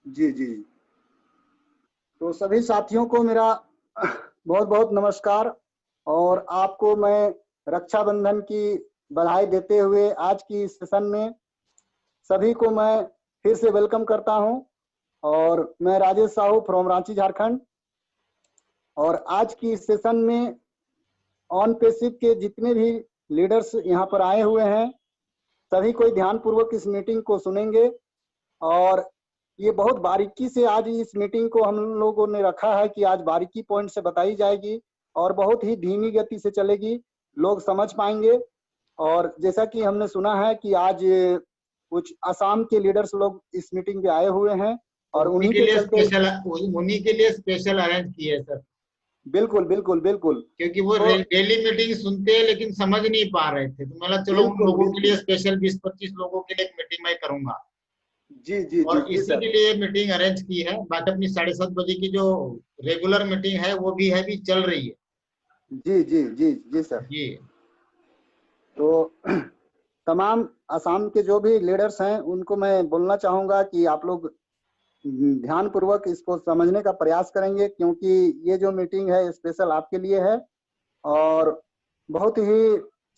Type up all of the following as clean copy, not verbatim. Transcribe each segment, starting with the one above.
जी जी। तो सभी साथियों को मेरा बहुत बहुत नमस्कार। और आपको मैं रक्षाबंधन की बधाई देते हुए आज की इस सेशन में सभी को मैं फिर से वेलकम करता हूं। और मैं राजेश साहू फ्रॉम रांची झारखंड। और आज की इस सेशन में ऑन पेसिव के जितने भी लीडर्स यहाँ पर आए हुए हैं, सभी कोई ध्यानपूर्वक इस मीटिंग को सुनेंगे। और ये बहुत बारीकी से आज इस मीटिंग को हम लोगों ने रखा है कि आज बारीकी पॉइंट से बताई जाएगी और बहुत ही धीमी गति से चलेगी, लोग समझ पाएंगे। और जैसा कि हमने सुना है कि आज कुछ असम के लीडर्स लोग इस मीटिंग पे आए हुए हैं और उन्हीं के चलते उन्हीं के लिए स्पेशल अरेंज किए सर, बिल्कुल बिल्कुल बिल्कुल। क्योंकि वो तो डेली मीटिंग सुनते हैं लेकिन समझ नहीं पा रहे थे, तो मतलब चलो उन बिल्कुल लोगों के लिए बिल्कुल। स्पेशल 20-25 लोगों के लिए एक मीटिंग मैं करूंगा जी जी जी और जी इसी सर। के लिए मीटिंग अरेंज की है। बाकी अपनी 7:30 बजे की जो रेगुलर मीटिंग है वो भी है, भी चल रही है। जी जी जी जी सर। जी तो तमाम असम के जो भी लीडर्स हैं उनको मैं बोलना चाहूंगा कि आप लोग ध्यान पूर्वक इसको समझने का प्रयास करेंगे, क्योंकि ये जो मीटिंग है स्पेशल आपके लिए है। और बहुत ही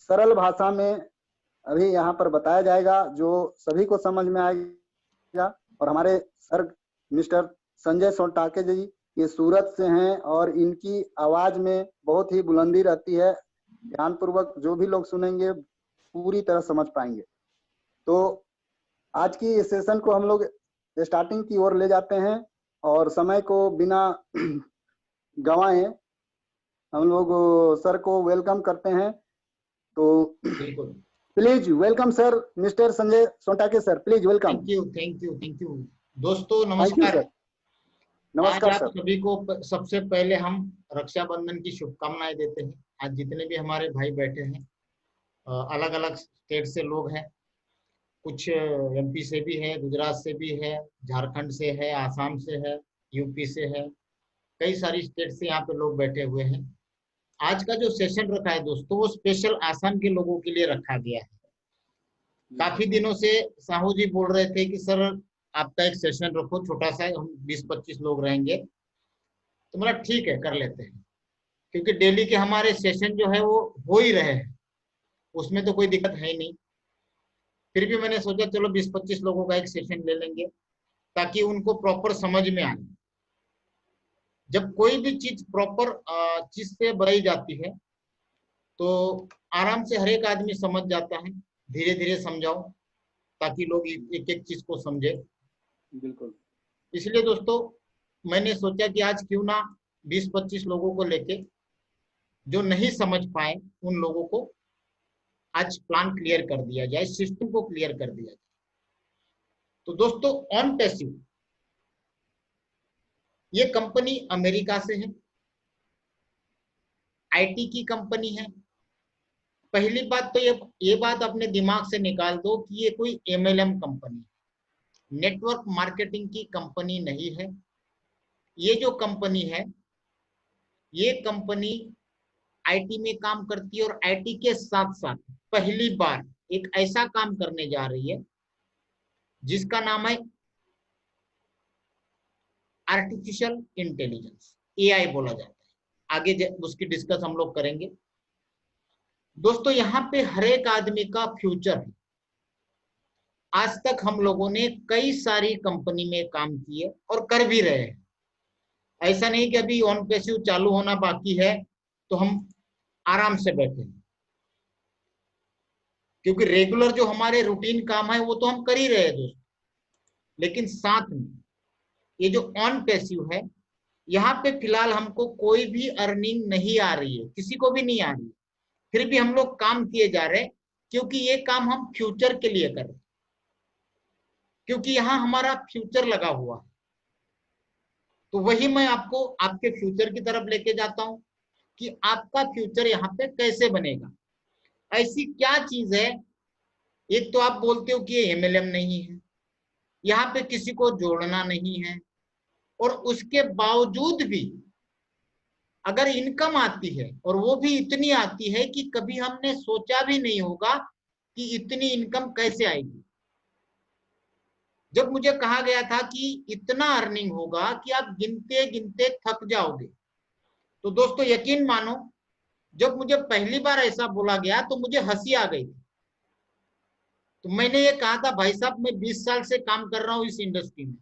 सरल भाषा में अभी यहाँ पर बताया जाएगा जो सभी को समझ में आएगा। और हमारे सर मिस्टर संजय सोनटाके जी ये सूरत से हैं और इनकी आवाज में बहुत ही बुलंदी रहती है। ध्यान पूर्वक जो भी लोग सुनेंगे पूरी तरह समझ पाएंगे। तो आज की इस सेशन को हम लोग स्टार्टिंग की ओर ले जाते हैं और समय को बिना गंवाए हम लोग सर को वेलकम करते हैं। तो बिल्कुल। Please welcome sir, mister Sanjay Sontakke sir, please welcome. Thank you, thank you, thank you. दोस्तों थैंक यू नमस्कार। सर। आज नमस्कार आप सर। सभी को सबसे पहले हम रक्षाबंधन की शुभकामनाएं देते हैं। आज जितने भी हमारे भाई बैठे हैं, अलग अलग स्टेट से लोग हैं। कुछ एमपी से भी है, गुजरात से भी है, झारखंड से है, आसाम से है, यूपी से है। कई सारी स्टेट से यहाँ पे लोग बैठे हुए हैं। आज का जो सेशन रखा है दोस्तों, वो स्पेशल आसाम के लोगों के लिए रखा गया है। काफी दिनों से साहू जी बोल रहे थे कि सर आपका एक सेशन रखो छोटा सा, हम 20-25 लोग रहेंगे। तो मतलब ठीक है, कर लेते हैं, क्योंकि डेली के हमारे सेशन जो है वो हो ही रहे हैं, उसमें तो कोई दिक्कत है ही नहीं। फिर भी मैंने सोचा चलो 20-25 लोगों का एक सेशन ले लेंगे ताकि उनको प्रॉपर समझ में आए। जब कोई भी चीज प्रॉपर चीज से बनाई जाती है तो आराम से हर एक आदमी समझ जाता है। धीरे धीरे समझाओ ताकि लोग एक एक चीज को समझे। बिल्कुल। इसलिए दोस्तों मैंने सोचा कि आज क्यों ना 20-25 लोगों को लेके, जो नहीं समझ पाए उन लोगों को आज प्लान क्लियर कर दिया जाए, सिस्टम को क्लियर कर दिया जाए। तो दोस्तों ऑन पैसिव ये कंपनी अमेरिका से है, आईटी की कंपनी है। पहली बात तो ये बात अपने दिमाग से निकाल दो कि ये कोई एमएलएम कंपनी, नेटवर्क मार्केटिंग की कंपनी नहीं है। ये जो कंपनी है, ये कंपनी आईटी में काम करती है और आईटी के साथ साथ पहली बार एक ऐसा काम करने जा रही है जिसका नाम है आर्टिफिशियल इंटेलिजेंस, एआई बोला जाता है। आगे उसकी डिस्कस हम लोग करेंगे। दोस्तों यहाँ पे हर एक आदमी का फ्यूचर है। आज तक हम लोगों ने कई सारी कंपनी में काम किए और कर भी रहे हैं। ऐसा नहीं कि अभी ऑन पैसिव चालू होना बाकी है तो हम आराम से बैठे हैं, क्योंकि रेगुलर जो हमारे रूटीन काम है वो तो हम कर ही रहे हैं दोस्तों। लेकिन साथ में ये जो ऑन पैसिव है, यहाँ पे फिलहाल हमको कोई भी अर्निंग नहीं आ रही है, किसी को भी नहीं आ रही है। फिर भी हम लोग काम किए जा रहे हैं, क्योंकि ये काम हम फ्यूचर के लिए कर रहे हैं, क्योंकि यहाँ हमारा फ्यूचर लगा हुआ है। तो वही मैं आपको आपके फ्यूचर की तरफ लेके जाता हूँ कि आपका फ्यूचर यहाँ पे कैसे बनेगा। ऐसी क्या चीज है, एक तो आप बोलते हो कि ये एमएलएम नहीं है, यहाँ पे किसी को जोड़ना नहीं है, और उसके बावजूद भी अगर इनकम आती है, और वो भी इतनी आती है कि कभी हमने सोचा भी नहीं होगा कि इतनी इनकम कैसे आएगी। जब मुझे कहा गया था कि इतना अर्निंग होगा कि आप गिनते गिनते थक जाओगे, तो दोस्तों यकीन मानो, जब मुझे पहली बार ऐसा बोला गया तो मुझे हंसी आ गई थी। तो मैंने ये कहा था, भाई साहब मैं 20 साल से काम कर रहा हूं इस इंडस्ट्री में,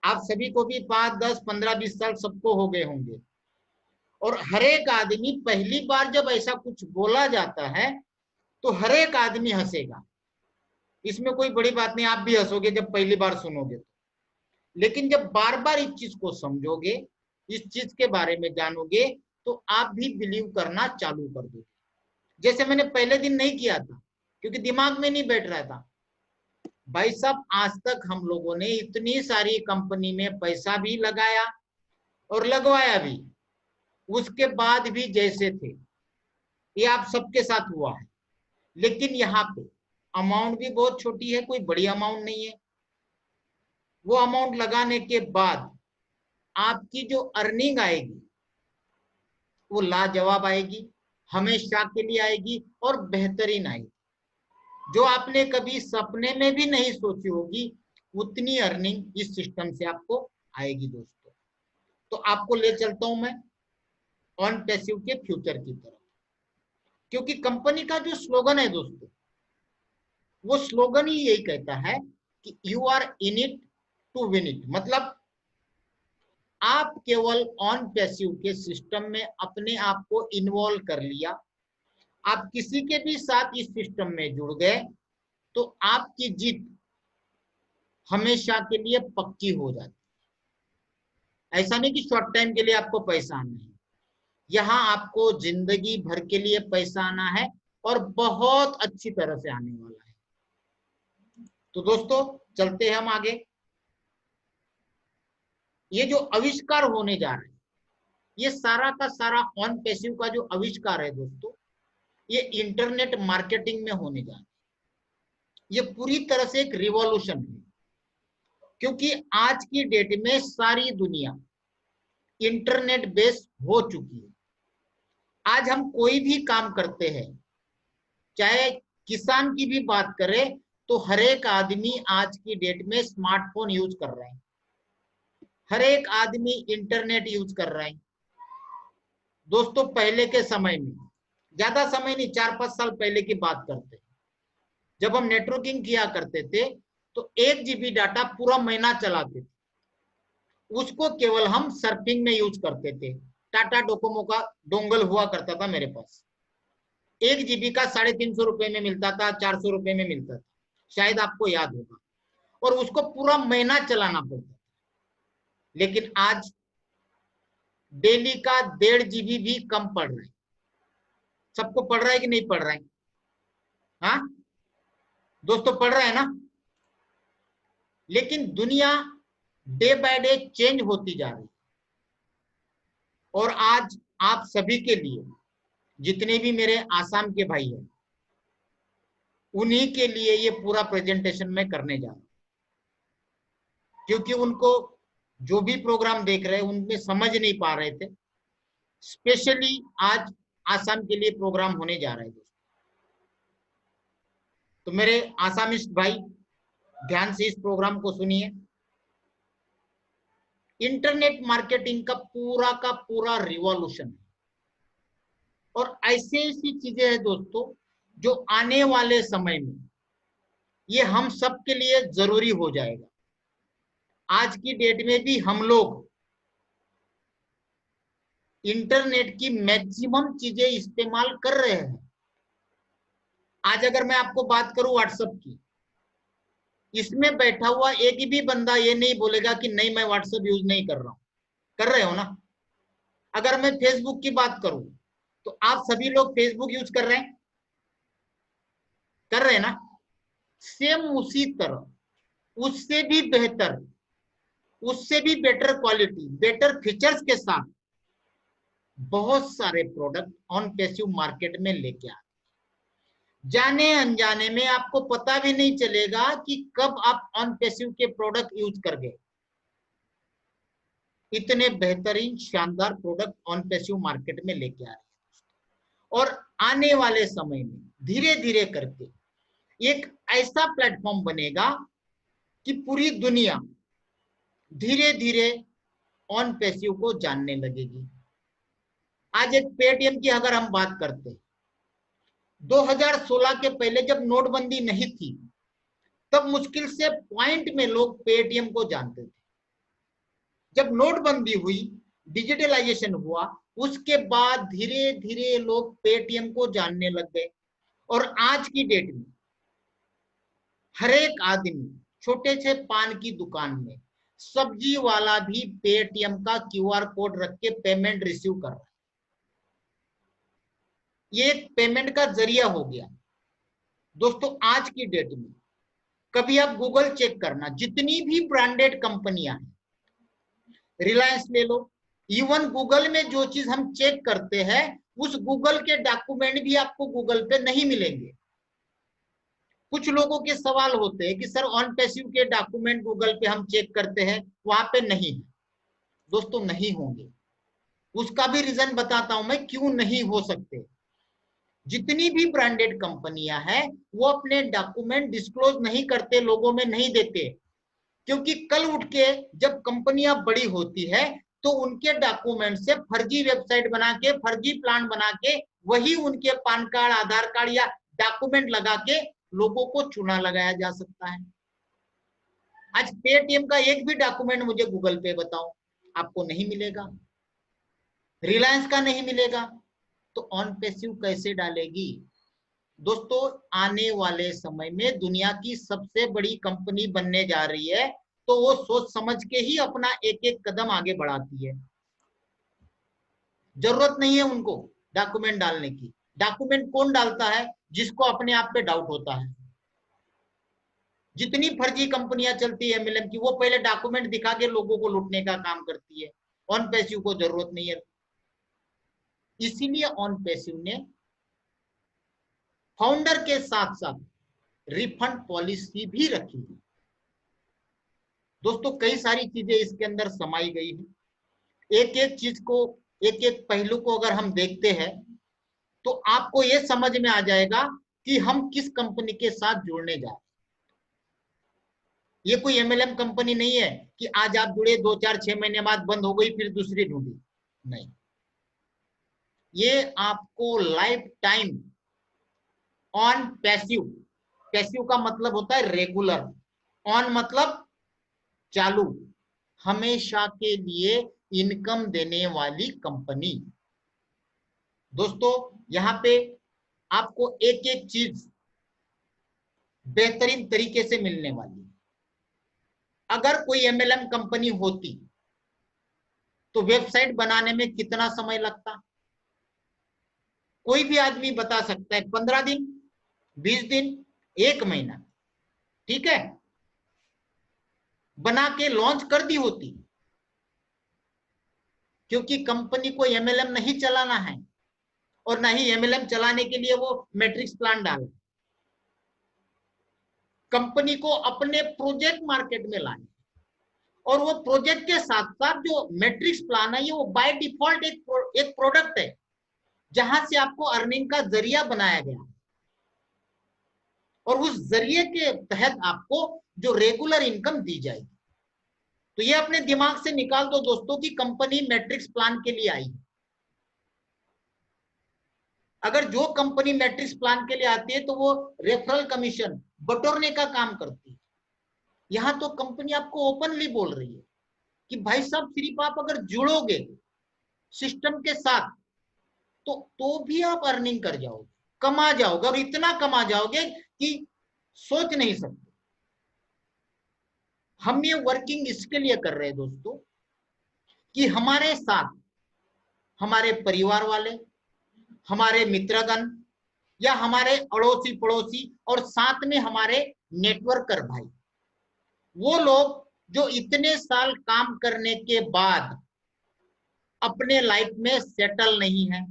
आप सभी को भी 5, 10, 15, 20 साल सबको हो गए होंगे, और हर एक आदमी पहली बार जब ऐसा कुछ बोला जाता है तो हर एक आदमी हंसेगा, इसमें कोई बड़ी बात नहीं, आप भी हंसोगे जब पहली बार सुनोगे तो। लेकिन जब बार बार इस चीज को समझोगे, इस चीज के बारे में जानोगे, तो आप भी बिलीव करना चालू कर दोगे। जैसे मैंने पहले दिन नहीं किया था क्योंकि दिमाग में नहीं बैठ रहा था। भाई साहब आज तक हम लोगों ने इतनी सारी कंपनी में पैसा भी लगाया और लगवाया भी, उसके बाद भी जैसे थे, ये आप सबके साथ हुआ है। लेकिन यहाँ पे अमाउंट भी बहुत छोटी है, कोई बड़ी अमाउंट नहीं है। वो अमाउंट लगाने के बाद आपकी जो अर्निंग आएगी वो लाजवाब आएगी, हमेशा के लिए आएगी और बेहतरीन आएगी। जो आपने कभी सपने में भी नहीं सोची होगी, उतनी अर्निंग इस सिस्टम से आपको आएगी दोस्तों। तो आपको ले चलता हूं मैं ऑन पैसिव के फ्यूचर की तरफ, क्योंकि कंपनी का जो स्लोगन है दोस्तों, वो स्लोगन ही यही कहता है कि you are in it to win it. मतलब आप केवल ऑन पैसिव के सिस्टम में अपने आप को इन्वॉल्व कर लिया, आप किसी के भी साथ इस सिस्टम में जुड़ गए, तो आपकी जीत हमेशा के लिए पक्की हो जाती है। ऐसा नहीं कि शॉर्ट टाइम के लिए आपको पैसा आना है, यहाँ आपको जिंदगी भर के लिए पैसा आना है और बहुत अच्छी तरह से आने वाला है। तो दोस्तों चलते हैं हम आगे। ये जो आविष्कार होने जा रहा है, ये सारा का सारा ऑन पैसिव का जो आविष्कार है दोस्तों, ये इंटरनेट मार्केटिंग में होने जा रहा है। ये पूरी तरह से एक रिवॉल्यूशन है, क्योंकि आज की डेट में सारी दुनिया इंटरनेट बेस्ड हो चुकी है। आज हम कोई भी काम करते हैं, चाहे किसान की भी बात करें, तो हर एक आदमी आज की डेट में स्मार्टफोन यूज कर रहे हैं, हर एक आदमी इंटरनेट यूज कर रहा है। दोस्तों पहले के समय में, ज्यादा समय नहीं, 4-5 साल पहले की बात करते हैं, जब हम नेटवर्किंग किया करते थे तो 1 GB डाटा पूरा महीना चलाते थे, उसको केवल हम सर्फिंग में यूज करते थे। टाटा डोकोमो का डोंगल हुआ करता था मेरे पास, 1 GB का 350 रुपए में मिलता था, 400 रुपए में मिलता था, शायद आपको याद होगा, और उसको पूरा महीना चलाना पड़ता था। लेकिन आज डेली का 1.5 GB भी कम पड़ रहा है। सबको पड़ रहा है कि नहीं पड़ रहा है? हाँ दोस्तों पड़ रहा है ना। लेकिन दुनिया डे बाय डे चेंज होती जा रही है, और आज आप सभी के लिए, जितने भी मेरे आसाम के भाई हैं, उन्हीं के लिए ये पूरा प्रेजेंटेशन मैं करने जा रहा हूं, क्योंकि उनको जो भी प्रोग्राम देख रहे हैं उनमें समझ नहीं पा रहे थे। स्पेशली आज आसाम के लिए प्रोग्राम होने जा रहा है दोस्तों। तो मेरे आसामिस्ट भाई ध्यान से इस प्रोग्राम को सुनिए। इंटरनेट मार्केटिंग का पूरा रिवॉल्यूशन है, और ऐसे ऐसी चीजें हैं दोस्तों जो आने वाले समय में ये हम सब के लिए जरूरी हो जाएगा। आज की डेट में भी हम लोग इंटरनेट की मैक्सिमम चीजें इस्तेमाल कर रहे हैं। आज अगर मैं आपको बात करूं व्हाट्सएप की, इसमें बैठा हुआ एक भी बंदा ये नहीं बोलेगा कि नहीं मैं व्हाट्सएप यूज नहीं कर रहा हूं। कर रहे हो ना। अगर मैं फेसबुक की बात करूं तो आप सभी लोग फेसबुक यूज कर रहे हैं, कर रहे हैं ना। सेम उसी तरह, उससे भी बेहतर, उससे भी बेटर क्वालिटी, बेटर फीचर्स के साथ बहुत सारे प्रोडक्ट ऑन पैसिव मार्केट में लेके आते, जाने अनजाने में आपको पता भी नहीं चलेगा कि कब आप ऑन पैसिव के प्रोडक्ट यूज कर गए। इतने बेहतरीन शानदार प्रोडक्ट ऑन पैसिव मार्केट में लेके आ रहे हैं, और आने वाले समय में धीरे धीरे करके एक ऐसा प्लेटफॉर्म बनेगा कि पूरी दुनिया धीरे धीरे ऑन पैसिव को जानने लगेगी। आज एक पेटीएम की अगर हम बात करते हैं, 2016 के पहले जब नोटबंदी नहीं थी, तब मुश्किल से पॉइंट में लोग पेटीएम को जानते थे। जब नोटबंदी हुई, डिजिटलाइजेशन हुआ, उसके बाद धीरे धीरे लोग पेटीएम को जानने लग गए। और आज की डेट में हर एक आदमी छोटे से पान की दुकान में, सब्जी वाला भी पेटीएम का क्यूआर कोड रख के पेमेंट रिसीव कर रहा है। ये एक पेमेंट का जरिया हो गया। दोस्तों, आज की डेट में कभी आप गूगल चेक करना, जितनी भी ब्रांडेड कंपनियां हैं, रिलायंस ले लो, इवन गूगल में जो चीज हम चेक करते हैं, उस गूगल के डॉक्यूमेंट भी आपको गूगल पे नहीं मिलेंगे। कुछ लोगों के सवाल होते हैं कि सर ऑन पैसिव के डॉक्यूमेंट गूगल पे हम चेक करते हैं, वहां पे नहीं है। दोस्तों, नहीं होंगे। उसका भी रीजन बताता हूं मैं, क्यों नहीं हो सकते। जितनी भी ब्रांडेड कंपनियां हैं, वो अपने डॉक्यूमेंट डिस्क्लोज नहीं करते, लोगों में नहीं देते, क्योंकि कल उठ के जब कंपनियां बड़ी होती है तो उनके डॉक्यूमेंट से फर्जी वेबसाइट बना के, फर्जी प्लान बना के, वही उनके पान कार्ड, आधार कार्ड या डॉक्यूमेंट लगा के लोगों को चूना लगाया जा सकता है। आज पेटीएम का एक भी डॉक्यूमेंट मुझे गूगल पे बताओ, आपको नहीं मिलेगा। रिलायंस का नहीं मिलेगा, तो ऑन पैसिव कैसे डालेगी? दोस्तों, आने वाले समय में दुनिया की सबसे बड़ी कंपनी बनने जा रही है, तो वो सोच समझ के ही अपना एक एक कदम आगे बढ़ाती है। जरूरत नहीं है उनको डॉक्यूमेंट डालने की। डॉक्यूमेंट कौन डालता है? जिसको अपने आप पे डाउट होता है। जितनी फर्जी कंपनियां चलती है एमएलएम की, वो पहले डॉक्यूमेंट दिखा के लोगों को लूटने का काम करती है। ऑन पैसिव को जरूरत नहीं है। इसीलिए ऑन पैसिव ने फाउंडर के साथ साथ रिफंड पॉलिसी भी रखी है। दोस्तों, कई सारी चीजें इसके अंदर समाई गई है। एक एक चीज को, एक एक पहलू को अगर हम देखते हैं तो आपको यह समझ में आ जाएगा कि हम किस कंपनी के साथ जुड़ने जा रहे हैं। ये कोई एमएलएम कंपनी नहीं है कि आज आप जुड़े, 2-4-6 महीने बाद बंद हो गई, फिर दूसरी ढूंढी। नहीं, ये आपको life time on passive, passive का मतलब होता है रेगुलर, ऑन मतलब चालू, हमेशा के लिए इनकम देने वाली कंपनी। दोस्तों, यहां पे आपको एक एक चीज बेहतरीन तरीके से मिलने वाली है। अगर कोई एमएलएम कंपनी होती तो वेबसाइट बनाने में कितना समय लगता? कोई भी आदमी बता सकता है, 15 दिन, 20 दिन, 1 महीना, ठीक है, बना के लॉन्च कर दी होती। क्योंकि कंपनी को एमएलएम नहीं चलाना है और ना ही एमएलएम चलाने के लिए वो मैट्रिक्स प्लान डाले। कंपनी को अपने प्रोजेक्ट मार्केट में लाने, और वो प्रोजेक्ट के साथ साथ जो मैट्रिक्स प्लान है, ये वो बाय डिफॉल्ट एक प्रोडक्ट है जहां से आपको अर्निंग का जरिया बनाया गया, और उस जरिए के तहत आपको जो रेगुलर इनकम दी जाएगी। तो ये अपने दिमाग से निकाल दो दोस्तों कि कंपनी मैट्रिक्स प्लान के लिए आई। अगर जो कंपनी मैट्रिक्स प्लान के लिए आती है तो वो रेफरल कमीशन बटोरने का काम करती है। यहां तो कंपनी आपको ओपनली बोल रही है कि भाई साहब, सिर्फ आप अगर जुड़ोगे सिस्टम के साथ तो भी आप अर्निंग कर जाओगे, कमा जाओगे, और इतना कमा जाओगे कि सोच नहीं सकते। हम ये वर्किंग इसके लिए कर रहे हैं दोस्तों कि हमारे साथ हमारे परिवार वाले, हमारे मित्रगण, या हमारे अड़ोसी पड़ोसी, और साथ में हमारे नेटवर्कर भाई, वो लोग जो इतने साल काम करने के बाद अपने लाइफ में सेटल नहीं है,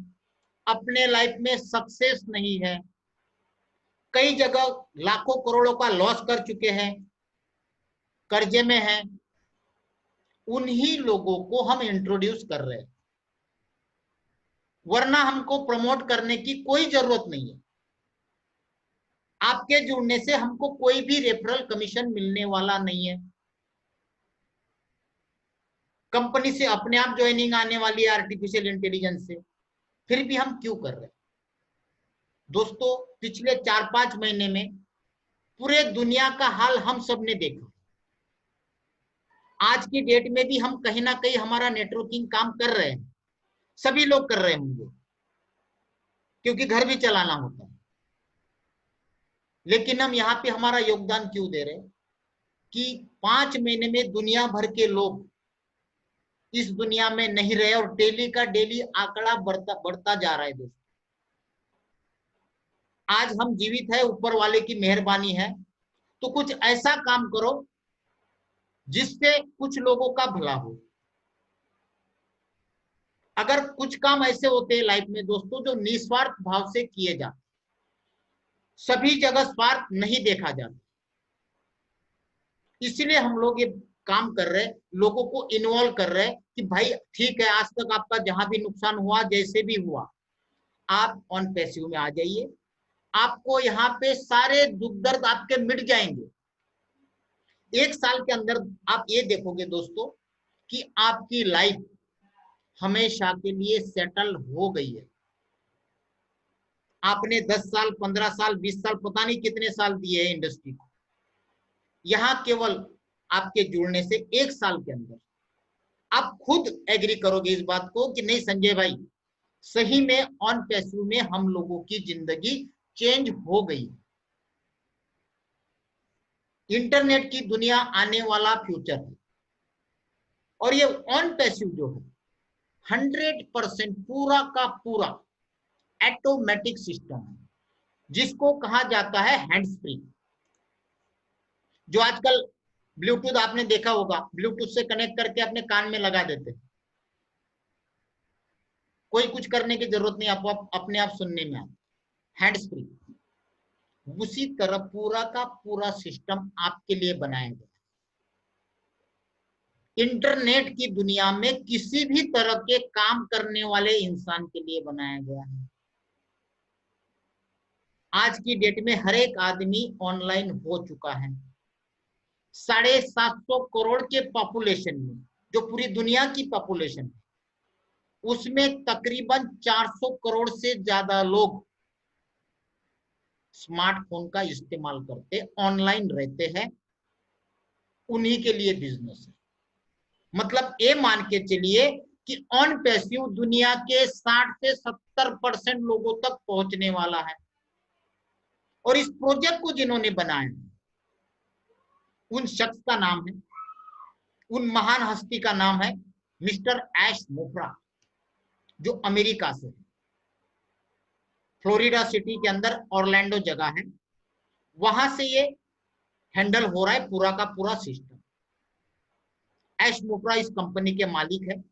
अपने लाइफ में सक्सेस नहीं है, कई जगह लाखों करोड़ों का लॉस कर चुके हैं, कर्जे में हैं, उन्हीं लोगों को हम इंट्रोड्यूस कर रहे हैं। वरना हमको प्रमोट करने की कोई जरूरत नहीं है। आपके जुड़ने से हमको कोई भी रेफरल कमीशन मिलने वाला नहीं है। कंपनी से अपने आप ज्वाइनिंग आने वाली है आर्टिफिशियल इंटेलिजेंस से, फिर भी हम क्यों कर रहे हैं? दोस्तों, पिछले 4-5 महीने में पूरे दुनिया का हाल हम सब ने देखा। आज की डेट में भी हम कहीं ना कहीं हमारा नेटवर्किंग काम कर रहे हैं, सभी लोग कर रहे होंगे, क्योंकि घर भी चलाना होता है। लेकिन हम यहाँ पे हमारा योगदान क्यों दे रहे हैं कि 5 महीने में दुनिया भर के लोग इस दुनिया में नहीं रहे और डेली का डेली आंकड़ा बढ़ता जा रहा है। दोस्तों, आज हम जीवित है, ऊपर वाले की मेहरबानी है, तो कुछ ऐसा काम करो जिससे कुछ लोगों का भला हो। अगर कुछ काम ऐसे होते हैं लाइफ में दोस्तों जो निस्वार्थ भाव से किए जाते, सभी जगह स्वार्थ नहीं देखा जाता, इसलिए हम लोग ये काम कर रहे हैं, लोगों को इन्वॉल्व कर रहे हैं कि भाई ठीक है, आज तक आपका जहां भी नुकसान हुआ, जैसे भी हुआ, आप ऑन पैसिव में आ जाइए, आपको यहाँ पे सारे दुख दर्द आपके मिट जाएंगे। 1 साल के अंदर आप ये देखोगे दोस्तों कि आपकी लाइफ हमेशा के लिए सेटल हो गई है। आपने 10 साल, 15 साल, 20 साल, पता नहीं कितने साल दिए हैं इंडस्ट्री को, यहाँ केवल आपके जुड़ने से 1 साल के अंदर आप खुद एग्री करोगे इस बात को कि नहीं संजय भाई, सही में ऑन पैसिव में हम लोगों की जिंदगी चेंज हो गई। इंटरनेट की दुनिया आने वाला फ्यूचर है, और ये ऑन पैसिव जो है 100% पूरा का पूरा ऑटोमेटिक सिस्टम है, जिसको कहा जाता है हैंड्स फ्री। जो आजकल ब्लूटूथ आपने देखा होगा, ब्लूटूथ से कनेक्ट करके अपने कान में लगा देते हैं, कोई कुछ करने की जरूरत नहीं, आपको अपने आप सुनने में आता, हैंड्स फ्री। उसी तरह पूरा का पूरा सिस्टम आपके लिए बनाया गया। इंटरनेट की दुनिया में किसी भी तरह के काम करने वाले इंसान के लिए बनाया गया है। आज की डेट में हर एक आदमी ऑनलाइन हो चुका है। 750 करोड़ के पॉपुलेशन में, जो पूरी दुनिया की पॉपुलेशन है, उसमें तकरीबन 400 करोड़ से ज्यादा लोग स्मार्टफोन का इस्तेमाल करते, ऑनलाइन रहते हैं, उन्हीं के लिए बिजनेस है। मतलब ये मान के चलिए कि ऑन पैसिव दुनिया के 60 से 70% लोगों तक पहुंचने वाला है। और इस प्रोजेक्ट को जिन्होंने बनाया, उन शख्स का नाम है, उन महान हस्ती का नाम है मिस्टर ऐश मोफ्रा, जो अमेरिका से है। फ्लोरिडा सिटी के अंदर ऑरलैंडो जगह है, वहां से ये हैंडल हो रहा है पूरा का पूरा सिस्टम। ऐश मोफ्रा इस कंपनी के मालिक है,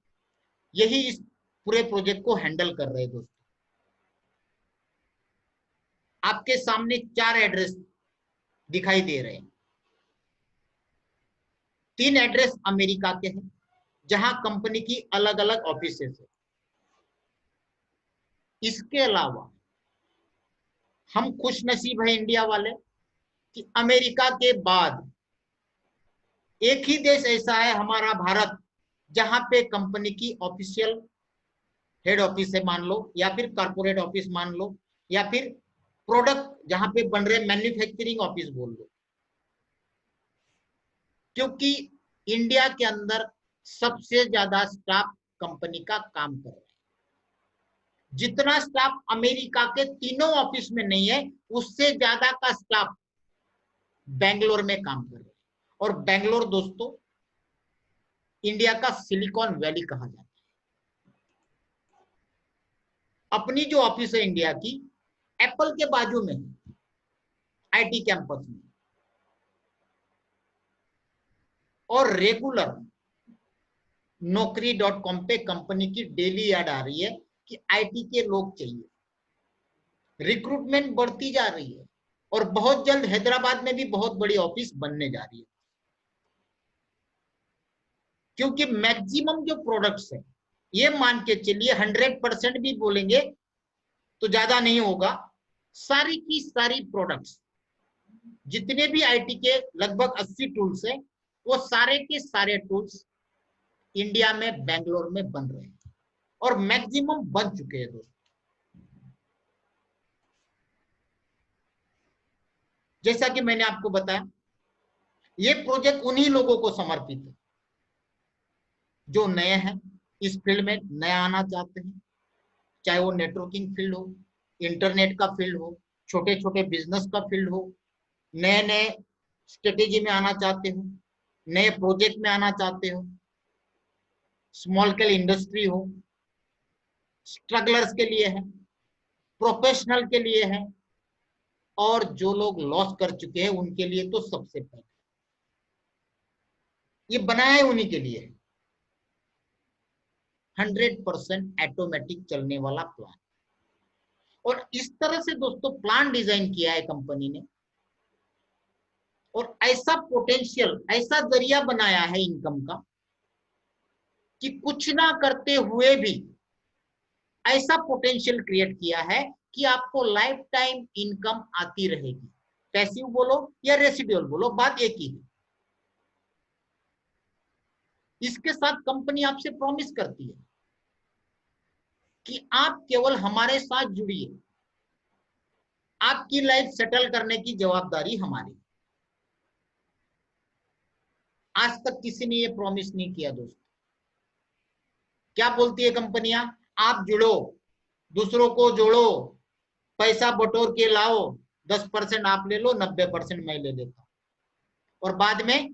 यही इस पूरे प्रोजेक्ट को हैंडल कर रहे हैं। दोस्तों, आपके सामने 4 एड्रेस दिखाई दे रहे हैं। 3 एड्रेस अमेरिका के हैं, जहां कंपनी की अलग अलग ऑफिसेस है। इसके अलावा हम खुश नसीब है इंडिया वाले कि अमेरिका के बाद एक ही देश ऐसा है हमारा भारत, जहां पे कंपनी की ऑफिशियल हेड ऑफिस है मान लो, या फिर कॉर्पोरेट ऑफिस मान लो, या फिर प्रोडक्ट जहां पे बन रहे मैन्युफैक्चरिंग ऑफिस बोल लो। क्योंकि इंडिया के अंदर सबसे ज्यादा स्टाफ कंपनी का काम कर रहा है। जितना स्टाफ अमेरिका के तीनों ऑफिस में नहीं है, उससे ज्यादा का स्टाफ बेंगलोर में काम कर रहा है। और बेंगलोर दोस्तों इंडिया का सिलिकॉन वैली कहा जाता है। अपनी जो ऑफिस है इंडिया की, एप्पल के बाजू में, आईटी कैंपस में। और रेगुलर नौकरी.com पे कंपनी की डेली ऐड आ रही है कि आईटी के लोग चाहिए। रिक्रूटमेंट बढ़ती जा रही है, और बहुत जल्द हैदराबाद में भी बहुत बड़ी ऑफिस बनने जा रही है। क्योंकि मैक्सिमम जो प्रोडक्ट्स है, ये मान के चलिए 100% भी बोलेंगे तो ज्यादा नहीं होगा, सारी की सारी प्रोडक्ट्स जितने भी आईटी के लगभग 80 टूल्स है, वो सारे के सारे टूल्स इंडिया में बेंगलोर में बन रहे हैं और मैक्सिमम बन चुके हैं दोस्तों। जैसा कि मैंने आपको बताया, ये प्रोजेक्ट उन्हीं लोगों को समर्पित है जो नए हैं, इस फील्ड में नया आना चाहते हैं, चाहे वो नेटवर्किंग फील्ड हो, इंटरनेट का फील्ड हो, छोटे छोटे बिजनेस का फील्ड हो, नए नए स्ट्रेटेजी में आना चाहते हो, नए प्रोजेक्ट में आना चाहते हो, स्मॉल स्केल इंडस्ट्री हो, स्ट्रगलर्स के लिए है, प्रोफेशनल के लिए है, और जो लोग लॉस कर चुके हैं उनके लिए तो सबसे पहले ये बनाया है, उन्हीं के लिए है। 100% ऑटोमेटिक चलने वाला प्लान, और इस तरह से दोस्तों प्लान डिजाइन किया है कंपनी ने, और ऐसा पोटेंशियल, ऐसा जरिया बनाया है इनकम का कि कुछ ना करते हुए भी ऐसा पोटेंशियल क्रिएट किया है कि आपको लाइफ टाइम इनकम आती रहेगी। पैसिव बोलो या रेसिडुअल बोलो, बात एक ही है। इसके साथ कंपनी आपसे प्रॉमिस करती है कि आप केवल हमारे साथ जुड़िए, आपकी लाइफ सेटल करने की जवाबदारी हमारी। आज तक किसी ने ये प्रॉमिस नहीं किया दोस्तों। क्या बोलती है कंपनियां? आप जुड़ो, दूसरों को जोड़ो, पैसा बटोर के लाओ, 10% आप ले लो, 90% मैं ले लेता हूं, और बाद में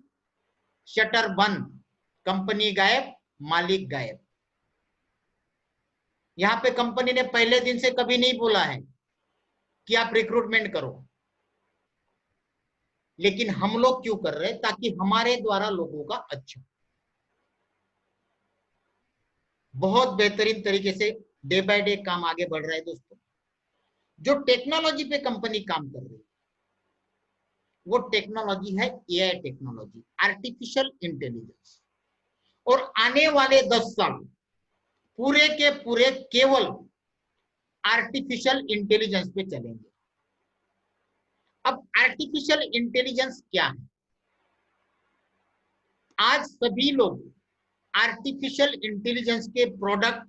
शटर बंद, कंपनी गायब, मालिक गायब। यहां पे कंपनी ने पहले दिन से कभी नहीं बोला है कि आप रिक्रूटमेंट करो, लेकिन हम लोग क्यों कर रहे हैं? ताकि हमारे द्वारा लोगों का अच्छा, बहुत बेहतरीन तरीके से डे बाय डे काम आगे बढ़ रहा है दोस्तों। जो टेक्नोलॉजी पे कंपनी काम कर रही है वो टेक्नोलॉजी है एआई टेक्नोलॉजी, आर्टिफिशियल इंटेलिजेंस, और आने वाले 10 साल पूरे के पूरे केवल आर्टिफिशियल इंटेलिजेंस पे चलेंगे। अब आर्टिफिशियल इंटेलिजेंस क्या है? आज सभी लोग आर्टिफिशियल इंटेलिजेंस के प्रोडक्ट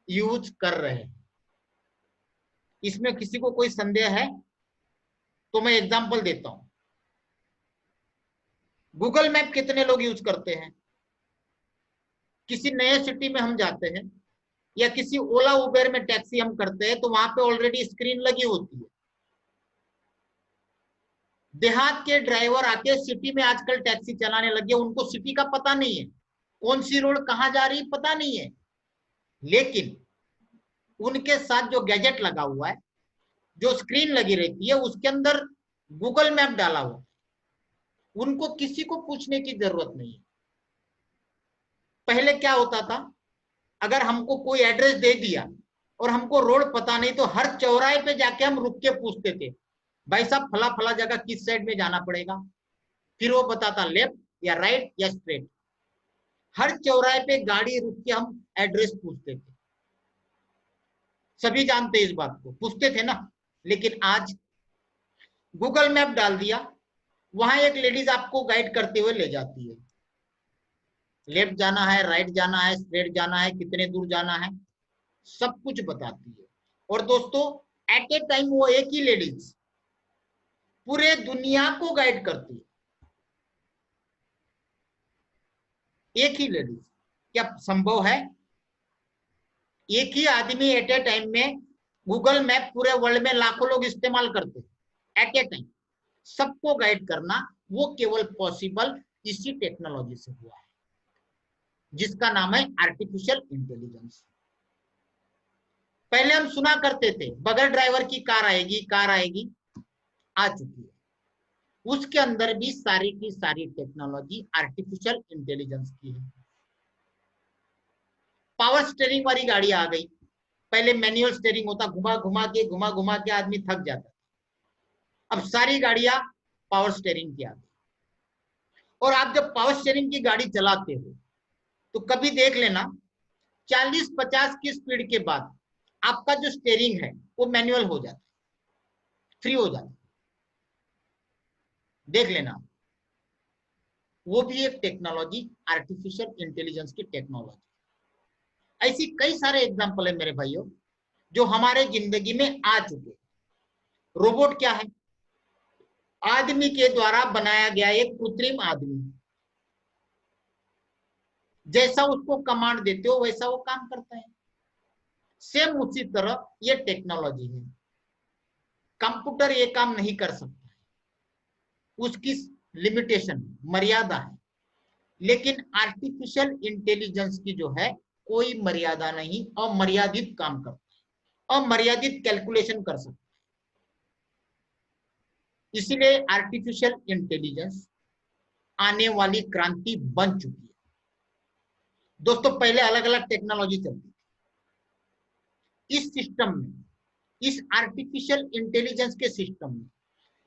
यूज कर रहे हैं। इसमें किसी को कोई संदेह है तो मैं एग्जांपल देता हूं। गूगल मैप कितने लोग यूज करते हैं? किसी नए सिटी में हम जाते हैं या किसी ओला उबेर में टैक्सी हम करते हैं तो वहां पे ऑलरेडी स्क्रीन लगी होती है। देहात के ड्राइवर आके सिटी में आजकल टैक्सी चलाने लगे, उनको सिटी का पता नहीं है, कौन सी रोड कहां जा रही पता नहीं है, लेकिन उनके साथ जो गैजेट लगा हुआ है, जो स्क्रीन लगी रहती है, उसके अंदर गूगल मैप डाला हुआ, उनको किसी को पूछने की जरूरत नहीं है। पहले क्या होता था, अगर हमको कोई एड्रेस दे दिया और हमको रोड पता नहीं तो हर चौराहे पे जाके हम रुक के पूछते थे, भाई साहब फला फला जगह किस साइड में जाना पड़ेगा, फिर वो बताता लेफ्ट या राइट या स्ट्रेट। हर चौराहे पे गाड़ी रुक के हम एड्रेस पूछते थे, सभी जानते इस बात को, पूछते थे ना। लेकिन आज गूगल मैप डाल दिया, वहां एक लेडीज आपको गाइड करते हुए ले जाती है, लेफ्ट जाना है, राइट जाना है, स्ट्रेट जाना है, कितने दूर जाना है, सब कुछ बताती है। और दोस्तों एट ए टाइम वो एक ही लेडीज पूरे दुनिया को गाइड करती है, एक ही लेडीज। क्या संभव है? एक ही आदमी एट ए टाइम में गूगल मैप पूरे वर्ल्ड में लाखों लोग इस्तेमाल करते हैं एट ए टाइम, सबको गाइड करना वो केवल पॉसिबल इसी टेक्नोलॉजी से हुआ है, जिसका नाम है आर्टिफिशियल इंटेलिजेंस। पहले हम सुना करते थे बगैर ड्राइवर की कार आएगी, कार आएगी, आ चुकी है। उसके अंदर भी सारी की सारी टेक्नोलॉजी आर्टिफिशियल इंटेलिजेंस की है। पावर स्टीयरिंग वाली गाड़ी आ गई, पहले मैनुअल स्टीयरिंग होता, घुमा घुमा के आदमी थक जाता, अब सारी गाड़ियां पावर स्टीयरिंग की आ गई। और आप जब पावर स्टीयरिंग की गाड़ी चलाते हो तो कभी देख लेना 40-50 की स्पीड के बाद आपका जो स्टीयरिंग है वो मैनुअल हो जाता है, फ्री हो जाता है। देख लेना, वो भी एक टेक्नोलॉजी, आर्टिफिशियल इंटेलिजेंस की टेक्नोलॉजी। ऐसी कई सारे एग्जाम्पल है मेरे भाइयों जो हमारे जिंदगी में आ चुके। रोबोट क्या है? आदमी के द्वारा बनाया गया एक कृत्रिम आदमी, जैसा उसको कमांड देते हो वैसा वो काम करता है। सेम उसी तरह ये टेक्नोलॉजी है। कंप्यूटर ये काम नहीं कर सकता है, उसकी लिमिटेशन, मर्यादा है। लेकिन आर्टिफिशियल इंटेलिजेंस की जो है कोई मर्यादा नहीं, अमर्यादित काम करता है, अमर्यादित कैलकुलेशन कर सकता है। इसलिए आर्टिफिशियल इंटेलिजेंस आने वाली क्रांति बन चुकी है। दोस्तों, पहले अलग अलग टेक्नोलॉजी चलती थी। इस सिस्टम में, इस आर्टिफिशियल इंटेलिजेंस के सिस्टम में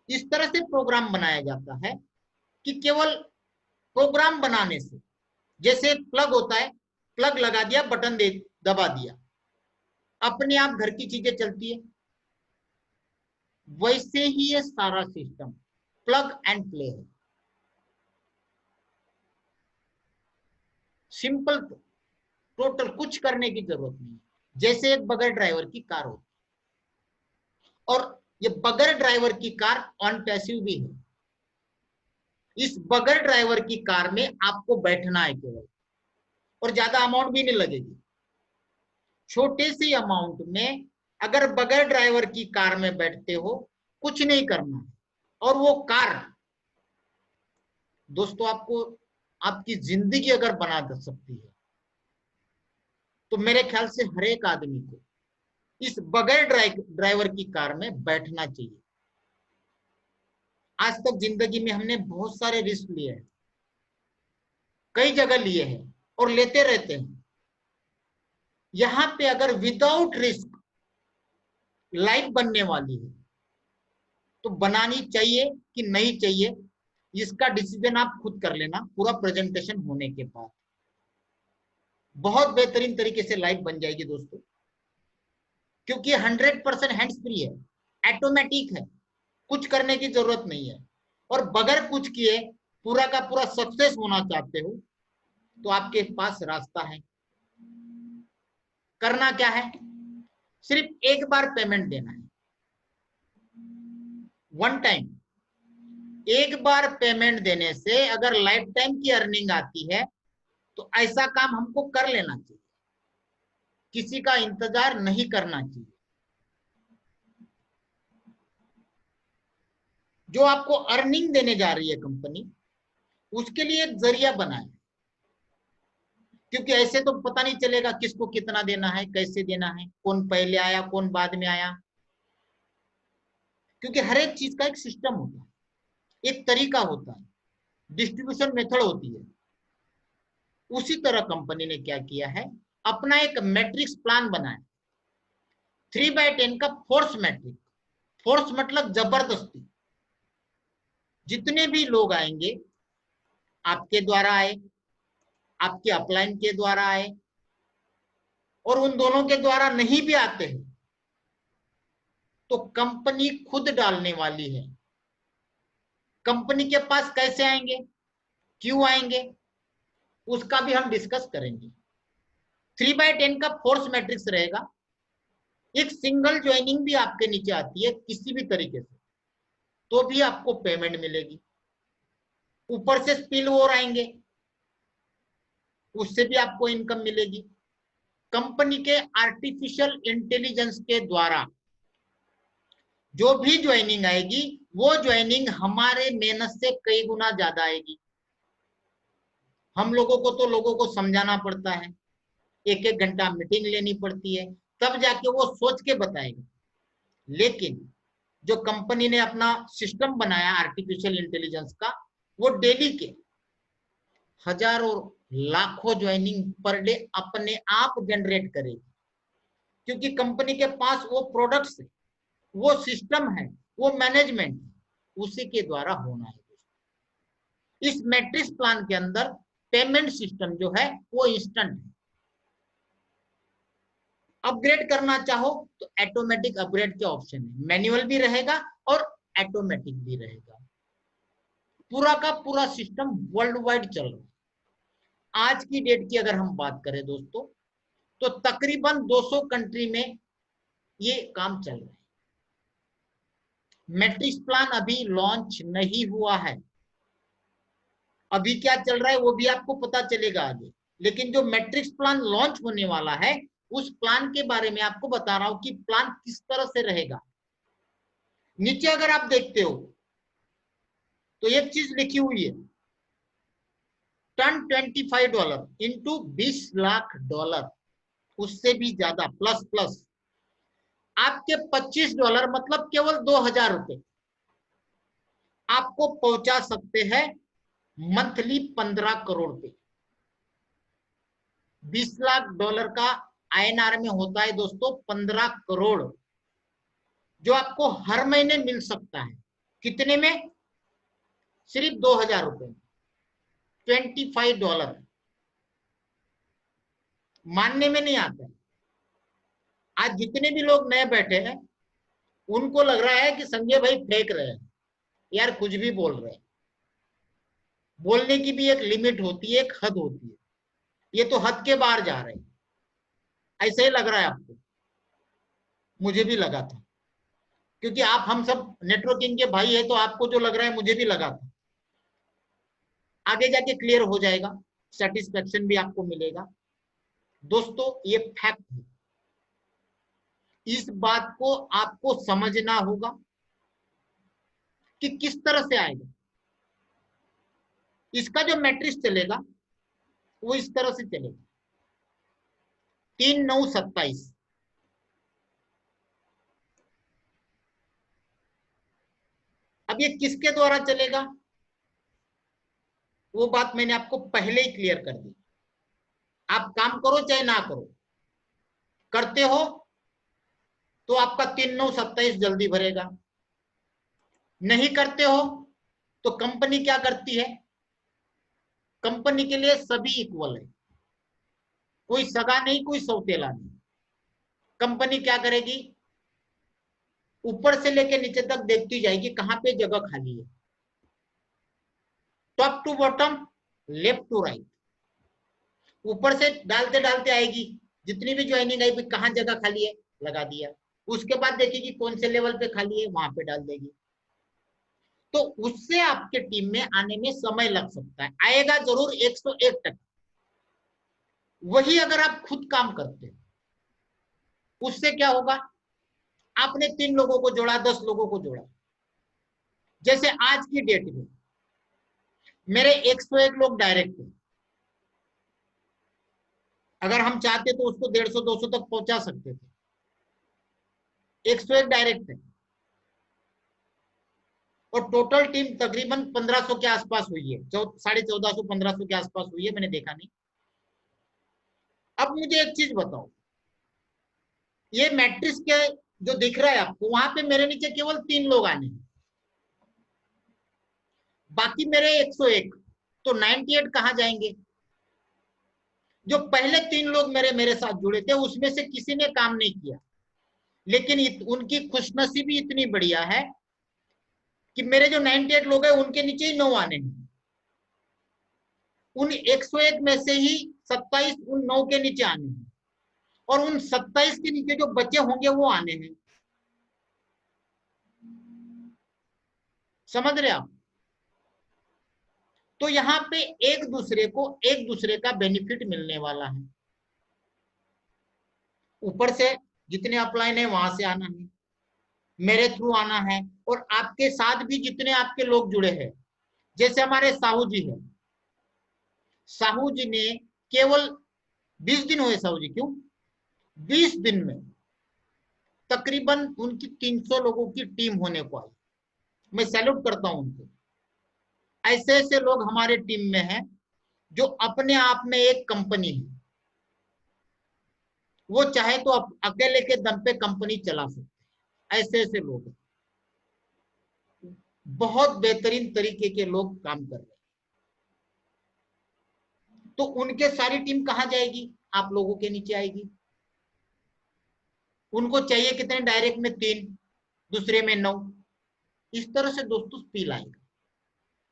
इस तरह से प्रोग्राम बनाया जाता है कि केवल प्रोग्राम बनाने से, जैसे प्लग होता है, प्लग लगा दिया, बटन दे दबा दिया, अपने आप घर की चीजें चलती है, वैसे ही ये सारा सिस्टम प्लग एंड प्ले है। सिंपल, टोटल कुछ करने की जरूरत नहीं। जैसे एक बगैर ड्राइवर की कार होती है, और ये बगैर ड्राइवर की कार ऑन पैसिव भी है। इस बगैर ड्राइवर की कार में आपको बैठना है केवल, और ज्यादा अमाउंट भी नहीं लगेगी। छोटे से अमाउंट में अगर बगैर ड्राइवर की कार में बैठते हो, कुछ नहीं करना है, और वो कार दोस्तों आपको आपकी जिंदगी अगर बना सकती है, तो मेरे ख्याल से हर एक आदमी को इस बगैर ड्राइवर की कार में बैठना चाहिए। आज तक जिंदगी में हमने बहुत सारे रिस्क लिए हैं, कई जगह लिए हैं और लेते रहते हैं। यहां पे अगर विदाउट रिस्क लाइफ बनने वाली है, तो बनानी चाहिए कि नहीं चाहिए, इसका डिसीजन आप खुद कर लेना पूरा प्रेजेंटेशन होने के बाद। बहुत बेहतरीन तरीके से लाइफ बन जाएगी दोस्तों, क्योंकि 100% हैंड्स फ्री है, ऑटोमेटिक है, कुछ करने की जरूरत नहीं है। और बगैर कुछ किए पूरा का पूरा सक्सेस होना चाहते हो, तो आपके पास रास्ता है। करना क्या है? सिर्फ एक बार पेमेंट देना है, वन टाइम। एक बार पेमेंट देने से अगर लाइफ टाइम की अर्निंग आती है, तो ऐसा काम हमको कर लेना चाहिए, किसी का इंतजार नहीं करना चाहिए। जो आपको अर्निंग देने जा रही है कंपनी, उसके लिए एक जरिया बनाए, क्योंकि ऐसे तो पता नहीं चलेगा किसको कितना देना है, कैसे देना है, कौन पहले आया कौन बाद में आया, क्योंकि हर एक चीज का एक सिस्टम होता है, एक तरीका होता है, डिस्ट्रीब्यूशन मेथड होती है। उसी तरह कंपनी ने क्या किया है, अपना एक मैट्रिक्स प्लान बनाया, 3/10 का फोर्स मैट्रिक। फोर्स मतलब जबरदस्ती। जितने भी लोग आएंगे, आपके द्वारा आए, आपके अपलाइन के द्वारा आए, और उन दोनों के द्वारा नहीं भी आते हैं, तो कंपनी खुद डालने वाली है। कंपनी के पास कैसे आएंगे, क्यों आएंगे, उसका भी हम डिस्कस करेंगे। 3/10 का फोर्स मैट्रिक्स रहेगा। एक सिंगल ज्वाइनिंग भी आपके नीचे आती है किसी भी तरीके से, तो भी आपको पेमेंट मिलेगी। ऊपर से स्पिल ओवर आएंगे, उससे भी आपको इनकम मिलेगी। कंपनी के आर्टिफिशियल इंटेलिजेंस के द्वारा जो भी ज्वाइनिंग आएगी, वो ज्वाइनिंग हमारे मेहनत से कई गुना ज्यादा आएगी। हम लोगों को तो लोगों को समझाना पड़ता है, एक एक घंटा मीटिंग लेनी पड़ती है, तब जाके वो सोच के बताएगा। लेकिन जो कंपनी ने अपना सिस्टम बनाया आर्टिफिशियल इंटेलिजेंस का, वो डेली के हजारों लाखों ज्वाइनिंग पर डे अपने आप जनरेट करेगी, क्योंकि कंपनी के पास वो प्रोडक्ट्स है, वो सिस्टम है, वो मैनेजमेंट, उसी के द्वारा होना है। इस मैट्रिक्स प्लान के अंदर पेमेंट सिस्टम जो है वो इंस्टेंट है। अपग्रेड करना चाहो तो ऑटोमेटिक अपग्रेड के ऑप्शन है, मैनुअल भी रहेगा और ऑटोमेटिक भी रहेगा। पूरा का पूरा सिस्टम वर्ल्ड वाइड चल रहा है। आज की डेट की अगर हम बात करें दोस्तों, तो तकरीबन 200 कंट्री में ये काम चल रहा है। मैट्रिक्स प्लान अभी लॉन्च नहीं हुआ है, अभी क्या चल रहा है वो भी आपको पता चलेगा आगे। लेकिन जो मैट्रिक्स प्लान लॉन्च होने वाला है, उस प्लान के बारे में आपको बता रहा हूं कि प्लान किस तरह से रहेगा। नीचे अगर आप देखते हो तो एक चीज लिखी हुई है, टर्न $25 इंटू 20 लाख डॉलर, उससे भी ज्यादा प्लस प्लस आपके $25 मतलब केवल 2000 रुपए आपको पहुंचा सकते हैं मंथली 15 करोड़ पे। 20 लाख डॉलर का INR में होता है दोस्तों 15 करोड़, जो आपको हर महीने मिल सकता है। कितने में? सिर्फ 2000 रुपए, $25। मानने में नहीं आता है। आज जितने भी लोग नए बैठे हैं, उनको लग रहा है कि संजय भाई फेंक रहे हैं, यार कुछ भी बोल रहे हैं। बोलने की भी एक लिमिट होती है, एक हद होती है, ये तो हद के बाहर जा रहे हैं। ऐसे ही लग रहा है आपको, मुझे भी लगा था, क्योंकि आप हम सब नेटवर्किंग के भाई है, तो आपको जो लग रहा है मुझे भी लगा था। आगे जाके क्लियर हो जाएगा, सेटिस्फेक्शन भी आपको मिलेगा। दोस्तों ये फैक्ट है, इस बात को आपको समझना होगा कि किस तरह से आएगा। इसका जो मैट्रिक्स चलेगा वो इस तरह से चलेगा, 3-9-27। अब ये किसके द्वारा चलेगा, वो बात मैंने आपको पहले ही क्लियर कर दी। आप काम करो चाहे ना करो, करते हो तो आपका 3-9-27 जल्दी भरेगा, नहीं करते हो तो कंपनी क्या करती है, कंपनी के लिए सभी इक्वल है, कोई सगा नहीं, कोई सौतेला नहीं। कंपनी क्या करेगी, ऊपर से लेके नीचे तक देखती जाएगी कहां पे जगह खाली है, top to bottom, left to right, ऊपर से डालते डालते आएगी, जितनी भी ज्वाइनिंग आई कहां जगह खाली है लगा दिया, उसके बाद देखेगी कौन से लेवल पे खाली है वहां पे डाल देगी। तो उससे आपके टीम में आने में समय लग सकता है, आएगा जरूर 101%। वही अगर आप खुद काम करते हो, उससे क्या होगा, आपने 3 लोगों को जोड़ा, 10 लोगों को जोड़ा। जैसे आज की डेट में मेरे 101 लोग डायरेक्ट है, अगर हम चाहते तो उसको 150-200 तक पहुंचा सकते थे। 101 डायरेक्ट है, और टोटल टीम तकरीबन 1500 के आसपास हुई है, 1450-1500 के आसपास हुई है, मैंने देखा नहीं। अब मुझे एक चीज बताओ, ये मैट्रिक्स के जो दिख रहा है आपको, वहां पे मेरे नीचे केवल 3 लोग आने हैं, बाकी मेरे 101, तो 98 कहां जाएंगे? जो पहले 3 लोग मेरे साथ जुड़े थे, उसमें से किसी ने काम नहीं किया, लेकिन उनकी खुशनसीबी इतनी बढ़िया है कि मेरे जो 98 लोग हैं उनके नीचे ही 9 आने हैं। उन 101 में से ही 27 उन 9 के नीचे आने हैं, और उन 27 के नीचे जो बचे होंगे वो आने हैं। समझ रहे आप? तो यहाँ पे एक दूसरे का बेनिफिट मिलने वाला है। ऊपर से जितने अपलाइन है वहां से आना है, मेरे थ्रू आना है, और आपके साथ भी जितने आपके लोग जुड़े हैं, जैसे हमारे साहू जी है, साहू जी ने केवल 20 दिन हुए, साहू जी क्यों 20 दिन में तकरीबन उनकी 300 लोगों की टीम होने को आई। मैं सैल्यूट करता हूं उनको। ऐसे ऐसे लोग हमारे टीम में हैं जो अपने आप में एक कंपनी है, वो चाहे तो अकेले के दम पे कंपनी चला सकते हैं। ऐसे ऐसे लोग हैं, बहुत बेहतरीन तरीके के लोग काम कर रहे हैं। तो उनके सारी टीम कहां जाएगी, आप लोगों के नीचे आएगी। उनको चाहिए कितने, डायरेक्ट में 3, दूसरे में 9। इस तरह से दोस्तों स्पील आएगा।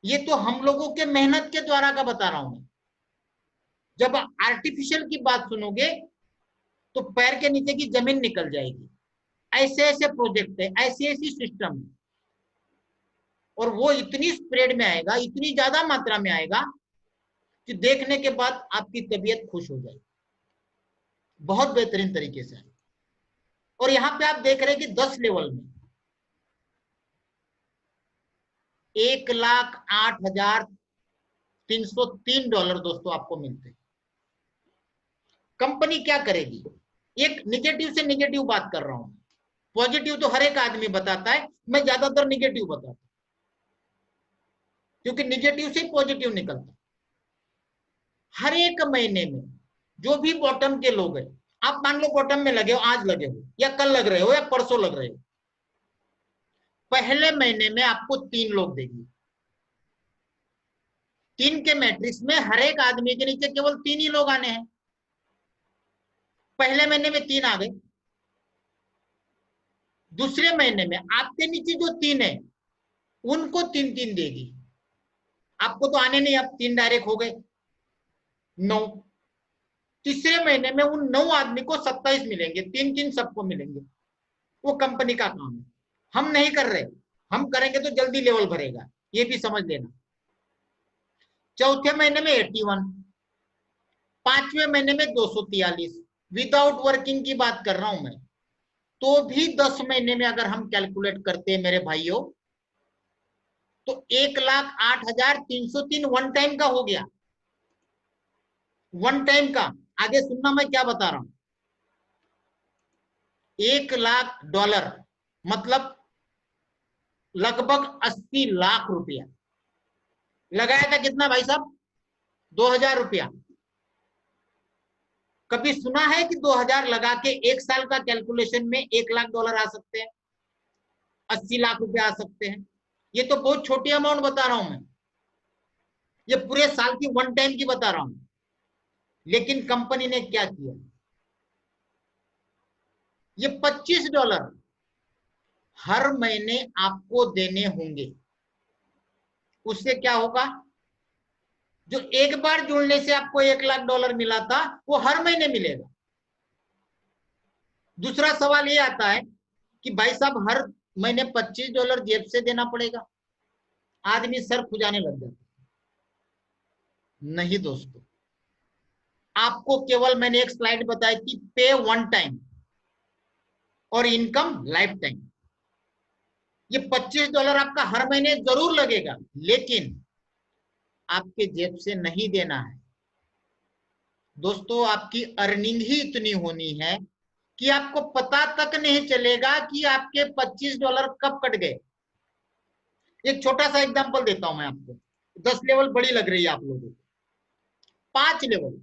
ये तो हम लोगों के मेहनत के द्वारा का बता रहा हूं मैं। जब आर्टिफिशियल की बात सुनोगे तो पैर के नीचे की जमीन निकल जाएगी। ऐसे ऐसे प्रोजेक्ट है, ऐसी ऐसी सिस्टम है, और वो इतनी स्प्रेड में आएगा, इतनी ज्यादा मात्रा में आएगा कि देखने के बाद आपकी तबीयत खुश हो जाएगी, बहुत बेहतरीन तरीके से। और यहां पे आप देख रहे हैं कि 10 लेवल में $1,08,303 दोस्तों आपको मिलते हैं। कंपनी क्या करेगी? एक निगेटिव से निगेटिव बात कर रहा हूं, पॉजिटिव तो हर एक आदमी बताता है, मैं ज्यादातर निगेटिव बताता हूं, क्योंकि निगेटिव से पॉजिटिव निकलता। हर एक महीने में जो भी बॉटम के लोग हैं, आप मान लो बॉटम में लगे हो, आज लगे हो या कल लग रहे हो या परसों लग रहे हो, पहले महीने में आपको 3 लोग देंगे। 3 के मैट्रिक्स में हर एक आदमी के नीचे केवल 3 ही लोग आने हैं। पहले महीने में 3 आ गए, दूसरे महीने में आपके नीचे जो 3 है उनको 3-3 देगी। आपको तो आने नहीं, आप 3 डायरेक्ट हो गए 9। तीसरे महीने में उन 9 आदमी को 27 मिलेंगे, 3-3 सबको मिलेंगे। वो कंपनी का काम है, हम नहीं कर रहे। हम करेंगे तो जल्दी लेवल भरेगा, ये भी समझ लेना। चौथे महीने में 81, पांचवें महीने में 243। विदाउट वर्किंग की बात कर रहा हूं मैं, तो भी 10 महीने में अगर हम कैलकुलेट करते हैं मेरे भाइयों, तो 1,08,303 वन टाइम का हो गया। वन टाइम का, आगे सुनना मैं क्या बता रहा हूं। $1,00,000 मतलब लगभग 80 लाख रुपया लगाया था। कितना भाई साहब? 2,000 रुपया। कभी सुना है कि 2,000 लगा के 1 साल का कैलकुलेशन में $1,00,000 आ सकते हैं, 80 लाख रुपया आ सकते हैं? ये तो बहुत छोटी अमाउंट बता रहा हूं मैं, ये पूरे साल की वन टाइम की बता रहा हूं। लेकिन कंपनी ने क्या किया, ये $25 हर महीने आपको देने होंगे। उससे क्या होगा, जो एक बार जुड़ने से आपको $1,00,000 मिला था वो हर महीने मिलेगा। दूसरा सवाल ये आता है कि भाई साहब हर महीने $25 जेब से देना पड़ेगा, आदमी सर खुजाने लग जाता। नहीं दोस्तों, आपको केवल मैंने एक स्लाइड बताई थी, पे वन टाइम और इनकम लाइफ टाइम। ये $25 आपका हर महीने जरूर लगेगा, लेकिन आपके जेब से नहीं देना है दोस्तों। आपकी अर्निंग ही इतनी होनी है कि आपको पता तक नहीं चलेगा कि आपके $25 कब कट गए। एक छोटा सा एग्जांपल देता हूं मैं आपको, 10 लेवल बड़ी लग रही है आप लोगों को, 5 लेवल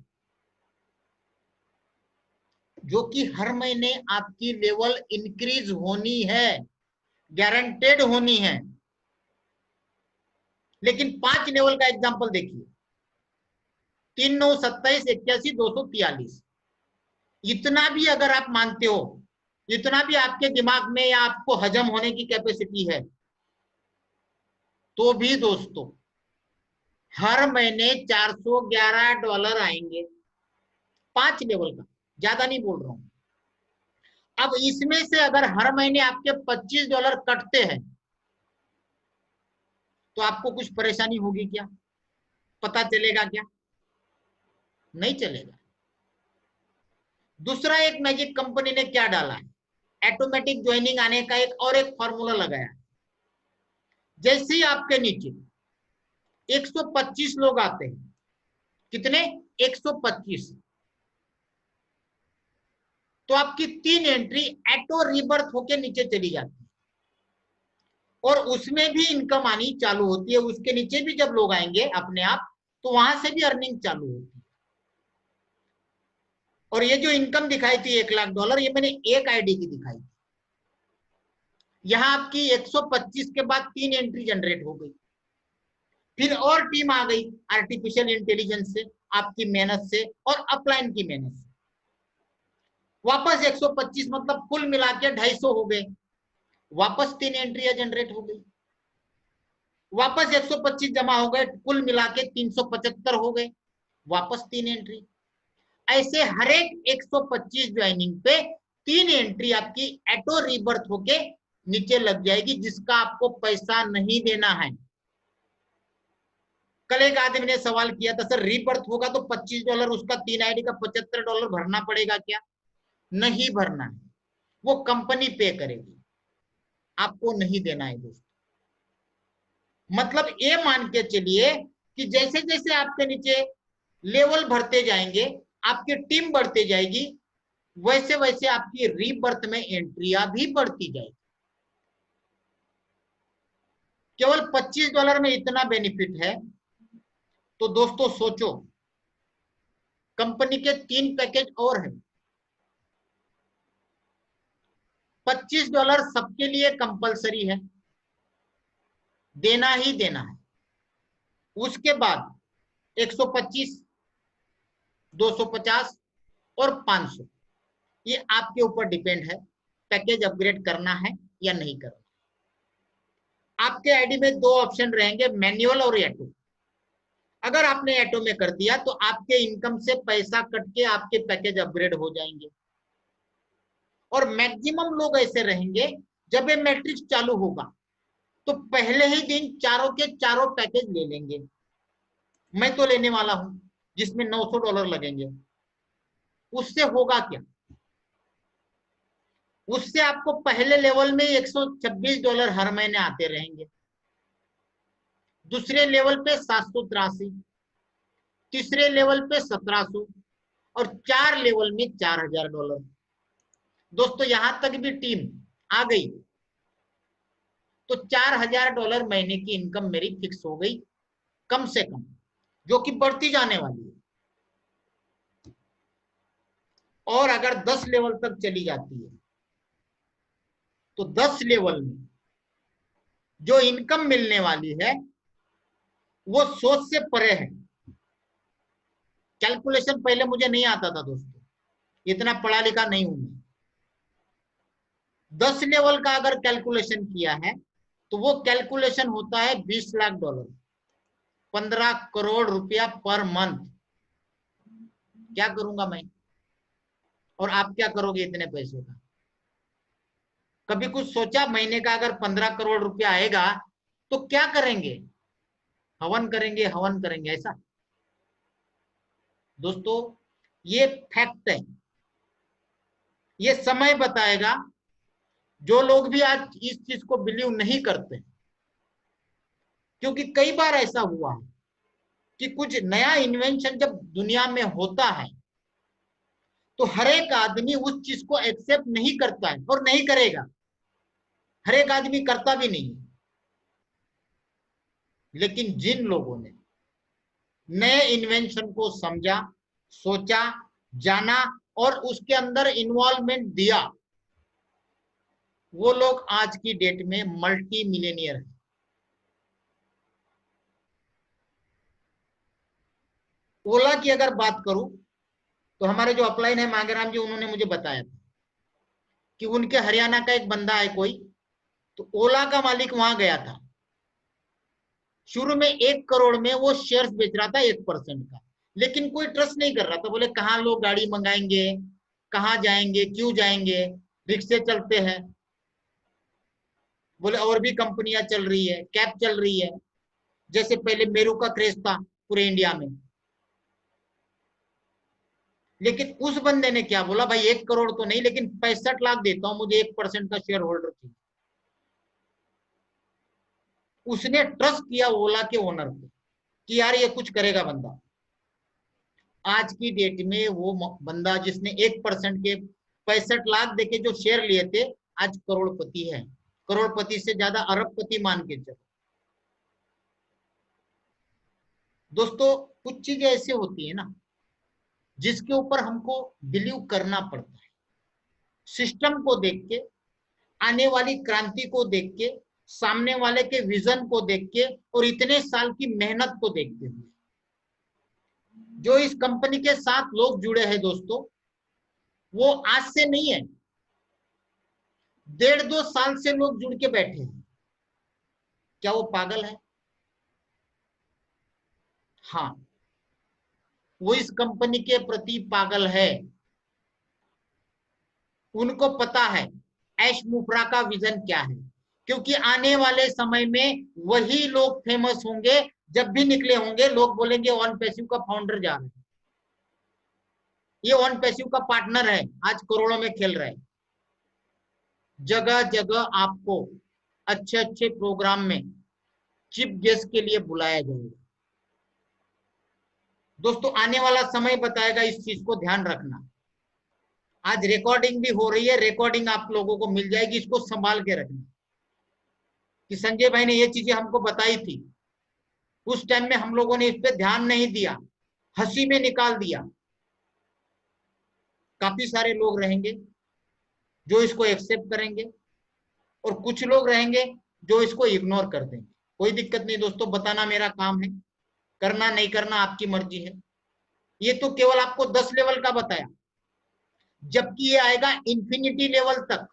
जो कि हर महीने आपकी लेवल इंक्रीज होनी है, गारंटेड होनी है। लेकिन 5 लेवल का एग्जांपल देखिए, 3, 9, 27, 81, 243। इतना भी अगर आप मानते हो, इतना भी आपके दिमाग में या आपको हजम होने की कैपेसिटी है, तो भी दोस्तों हर महीने $411 आएंगे, 5 लेवल का, ज्यादा नहीं बोल रहा हूं। अब इसमें से अगर हर महीने आपके $25 कटते हैं तो आपको कुछ परेशानी होगी क्या? पता चलेगा क्या? नहीं चलेगा। दूसरा एक मैजिक कंपनी ने क्या डाला है, ऑटोमेटिक ज्वाइनिंग आने का एक फॉर्मूला लगाया। जैसे ही आपके नीचे 125 लोग आते हैं, कितने? 125, तो आपकी 3 एंट्री ऑटो रिबर्थ होके नीचे चली जाती है और उसमें भी इनकम आनी चालू होती है। उसके नीचे भी जब लोग आएंगे अपने आप, तो वहां से भी अर्निंग चालू होती है। और ये जो इनकम दिखाई थी $1,00,000, ये मैंने एक आईडी की दिखाई थी। यहां आपकी 125 के बाद 3 एंट्री जनरेट हो गई, फिर और टीम आ गई आर्टिफिशियल इंटेलिजेंस से, आपकी मेहनत से और अपलाइन की मेहनत से, वापस 125, मतलब कुल मिला के 250 हो गए, वापस 3 एंट्रियां जनरेट हो गई, वापस 125 जमा हो गए, कुल मिला के 375 हो गए, वापस 3 एंट्री। ऐसे हर एक 125 ज्वाइनिंग पे 3 एंट्री आपकी ऑटो रीबर्थ होके नीचे लग जाएगी, जिसका आपको पैसा नहीं देना है। कल एक आदमी ने सवाल किया था, सर रीबर्थ होगा तो $25 उसका 3 आईडी का $75 भरना पड़ेगा क्या? नहीं भरना है, वो कंपनी पे करेगी, आपको नहीं देना है दोस्तों। मतलब ये मान के चलिए कि जैसे जैसे आपके नीचे लेवल भरते जाएंगे, आपकी टीम बढ़ती जाएगी, वैसे वैसे आपकी रीबर्थ में एंट्रियां भी बढ़ती जाएगी। केवल $25 में इतना बेनिफिट है, तो दोस्तों सोचो, कंपनी के 3 पैकेज और हैं। $25 सबके लिए कंपलसरी है, देना ही देना है। उसके बाद 125, 250 और 500, ये आपके ऊपर डिपेंड है पैकेज अपग्रेड करना है या नहीं करना। आपके आईडी में 2 ऑप्शन रहेंगे, मैन्युअल और ऑटो। अगर आपने ऑटो में कर दिया तो आपके इनकम से पैसा कट के आपके पैकेज अपग्रेड हो जाएंगे। और मैक्सिमम लोग ऐसे रहेंगे, जब ये मैट्रिक्स चालू होगा तो पहले ही दिन चारों के चारों पैकेज ले लेंगे। मैं तो लेने वाला हूं, जिसमें $900 लगेंगे। उससे होगा क्या? उससे आपको पहले लेवल में $126 हर महीने आते रहेंगे, दूसरे लेवल पे 783, तीसरे लेवल पे 1700 और 4 लेवल में $4000। दोस्तों यहां तक भी टीम आ गई तो $4000 महीने की इनकम मेरी फिक्स हो गई, कम से कम, जो कि बढ़ती जाने वाली है। और अगर 10 लेवल तक चली जाती है तो 10 लेवल में जो इनकम मिलने वाली है वो सोच से परे है। कैलकुलेशन पहले मुझे नहीं आता था दोस्तों, इतना पढ़ा लिखा नहीं हूं मैं। 10 लेवल का अगर कैलकुलेशन किया है तो वो कैलकुलेशन होता है $20 लाख, 15 करोड़ रुपया पर मंथ। क्या करूंगा मैं, और आप क्या करोगे इतने पैसों का? कभी कुछ सोचा महीने का अगर 15 करोड़ रुपया आएगा तो क्या करेंगे? हवन करेंगे, हवन करेंगे, ऐसा? दोस्तों ये फैक्ट है, ये समय बताएगा। जो लोग भी आज इस चीज को बिलीव नहीं करते, क्योंकि कई बार ऐसा हुआ है कि कुछ नया इन्वेंशन जब दुनिया में होता है तो हर एक आदमी उस चीज को एक्सेप्ट नहीं करता है और नहीं करेगा, हर एक आदमी करता भी नहीं। लेकिन जिन लोगों ने नए इन्वेंशन को समझा, सोचा, जाना और उसके अंदर इन्वॉल्वमेंट दिया, वो लोग आज की डेट में मल्टी मिलियनियर हैं। ओला की अगर बात करूं तो हमारे जो अपलाइन है मांगेराम जी, उन्होंने मुझे बताया था कि उनके हरियाणा का एक बंदा है कोई, तो ओला का मालिक वहां गया था। शुरू में 1 करोड़ में वो शेयर्स बेच रहा था, 1% का, लेकिन कोई ट्रस्ट नहीं कर रहा था। बोले कहाँ लोग गाड़ी मंगाएंगे, कहाँ जाएंगे, क्यों जाएंगे, रिक्शे चलते हैं, बोले और भी कंपनियां चल रही है, कैब चल रही है, जैसे पहले मेरू का क्रेज था पूरे इंडिया में। लेकिन उस बंदे ने क्या बोला, भाई 1 करोड़ तो नहीं, लेकिन 65 लाख देता हूं, मुझे 1% का शेयर होल्डर चाहिए। उसने ट्रस्ट किया ओला के ओनर को कि यार ये कुछ करेगा बंदा। आज की डेट में वो बंदा जिसने 1% के 65 लाख देके जो शेयर लिए थे, आज करोड़पति है। करोड़पति से ज्यादा अरबपति मान के चलो। दोस्तों कुछ चीजें ऐसी होती है ना जिसके ऊपर हमको बिलीव करना पड़ता है। सिस्टम को देख के, आने वाली क्रांति को देख के, सामने वाले के विजन को देख के और इतने साल की मेहनत को देखते हुए। जो इस कंपनी के साथ लोग जुड़े हैं दोस्तों, वो आज से नहीं है, 1.5-2 साल से लोग जुड़ के बैठे हैं। क्या वो पागल है? हाँ, वो इस कंपनी के प्रति पागल है। उनको पता है ऐश मुफ्रा का विजन क्या है, क्योंकि आने वाले समय में वही लोग फेमस होंगे। जब भी निकले होंगे लोग बोलेंगे ऑन पैसिव का फाउंडर जा रहा है, ये ऑन पैसिव का पार्टनर है, आज करोड़ों में खेल रहा है। जगह जगह आपको अच्छे अच्छे प्रोग्राम में चीफ गेस्ट के लिए बुलाया जाएगा। दोस्तों आने वाला समय बताएगा, इस चीज को ध्यान रखना। आज रिकॉर्डिंग भी हो रही है, रिकॉर्डिंग आप लोगों को मिल जाएगी, इसको संभाल के रखना कि संजय भाई ने ये चीजें हमको बताई थी, उस टाइम में हम लोगों ने इस पे ध्यान नहीं दिया, हंसी में निकाल दिया। काफी सारे लोग रहेंगे जो इसको एक्सेप्ट करेंगे और कुछ लोग रहेंगे जो इसको इग्नोर कर देंगे। कोई दिक्कत नहीं दोस्तों, बताना मेरा काम है, करना नहीं करना आपकी मर्जी है। ये तो केवल आपको 10 लेवल का बताया, जबकि ये आएगा इंफिनिटी लेवल तक।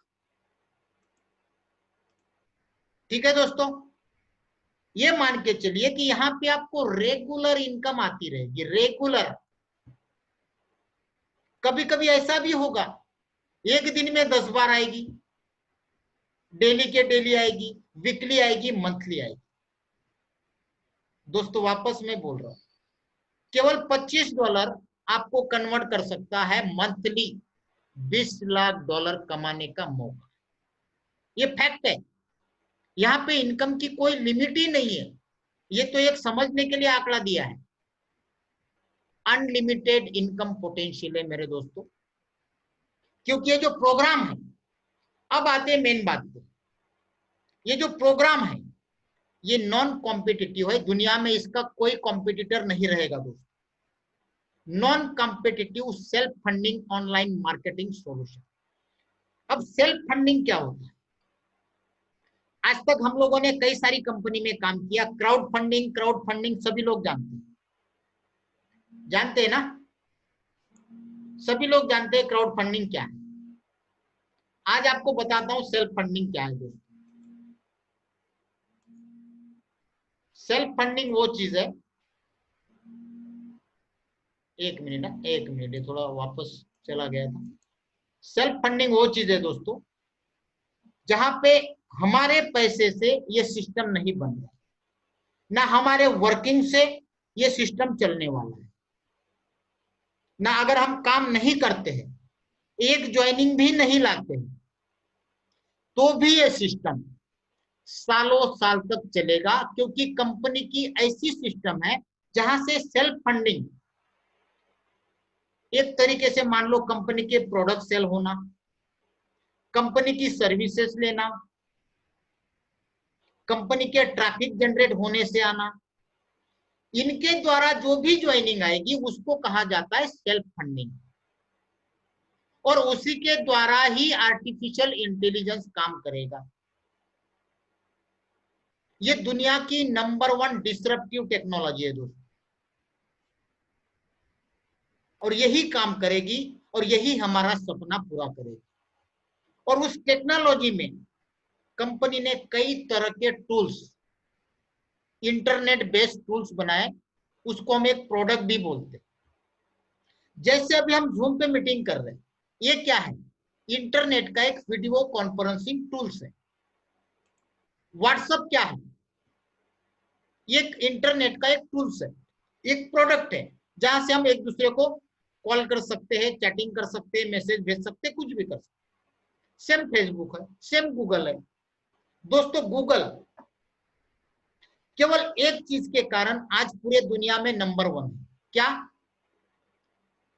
ठीक है दोस्तों, ये मान के चलिए कि यहां पे आपको रेगुलर इनकम आती रहेगी, रेगुलर। कभी कभी ऐसा भी होगा एक दिन में 10 बार आएगी, डेली के डेली आएगी, वीकली आएगी, मंथली आएगी। दोस्तों वापस मैं बोल रहा हूं, केवल $25 आपको कन्वर्ट कर सकता है मंथली $20 लाख कमाने का मौका। ये फैक्ट है, यहाँ पे इनकम की कोई लिमिट ही नहीं है। ये तो एक समझने के लिए आंकड़ा दिया है। अनलिमिटेड इनकम पोटेंशियल है मेरे दोस्तों, क्योंकि ये जो प्रोग्राम है, अब आते हैं मेन बात पे। ये जो प्रोग्राम है ये नॉन कॉम्पिटिटिव है, दुनिया में इसका कोई कॉम्पिटिटर नहीं रहेगा दोस्तों। Non competitive self funding online marketing solution. अब सेल्फ फंडिंग क्या होता है? आज तक हम लोगों ने कई सारी कंपनी में काम किया, क्राउड फंडिंग सभी लोग जानते हैं ना, सभी लोग जानते हैं क्राउड फंडिंग क्या है। आज आपको बताता हूं सेल्फ फंडिंग क्या है दोस्तों। सेल्फ फंडिंग वो चीज है, एक मिनट थोड़ा वापस चला गया था। सेल्फ फंडिंग वो चीज है दोस्तों जहां पे हमारे पैसे से ये सिस्टम नहीं बन रहा, ना हमारे वर्किंग से ये सिस्टम चलने वाला है, ना अगर हम काम नहीं करते हैं, एक ज्वाइनिंग भी नहीं लाते हैं, तो भी ये सिस्टम सालों साल तक चलेगा, क्योंकि कंपनी की ऐसी सिस्टम है जहां से सेल्फ फंडिंग, एक तरीके से मान लो कंपनी के प्रोडक्ट सेल होना, कंपनी की सर्विसेज लेना, कंपनी के ट्रैफिक जनरेट होने से आना, इनके द्वारा जो भी ज्वाइनिंग आएगी उसको कहा जाता है सेल्फ फंडिंग। और उसी के द्वारा ही आर्टिफिशियल इंटेलिजेंस काम करेगा। ये दुनिया की नंबर 1 डिसरप्टिव टेक्नोलॉजी है दोस्तों, और यही काम करेगी और यही हमारा सपना पूरा करेगी। और उस टेक्नोलॉजी में कंपनी ने कई तरह के टूल्स, इंटरनेट बेस्ड टूल्स बनाए, उसको हम एक प्रोडक्ट भी बोलते हैं। जैसे अभी हम जूम पे मीटिंग कर रहे हैं, ये क्या है? इंटरनेट का एक वीडियो कॉन्फ्रेंसिंग टूल्स है। व्हाट्सएप क्या है? ये इंटरनेट का एक टूल्स है, एक प्रोडक्ट है, जहां से हम एक दूसरे को कॉल कर सकते हैं, चैटिंग कर सकते हैं, मैसेज भेज सकते हैं, कुछ भी कर सकते हैं। सेम फेसबुक है, सेम गूगल है दोस्तों। गूगल केवल एक चीज के कारण आज पूरे दुनिया में नंबर 1 है। क्या?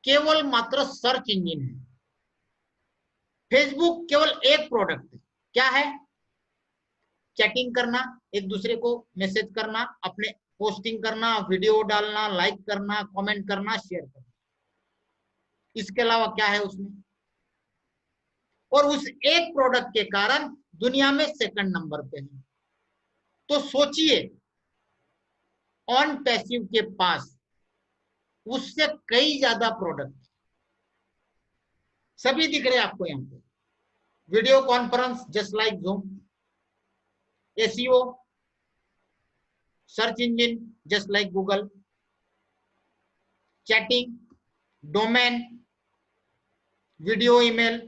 केवल मात्र सर्च इंजन है। फेसबुक केवल एक प्रोडक्ट है, क्या है? चैटिंग करना, एक दूसरे को मैसेज करना, अपने पोस्टिंग करना, वीडियो डालना, लाइक करना, कमेंट करना, शेयर करना। इसके अलावा क्या है उसमें? और उस एक प्रोडक्ट के कारण दुनिया में सेकंड नंबर पे है। तो सोचिए, ऑन पैसिव के पास उससे कई ज्यादा प्रोडक्ट सभी दिख रहे हैं आपको यहाँ पे। Video conference just like zoom, SEO, search engine just like Google, chatting, domain, video, email,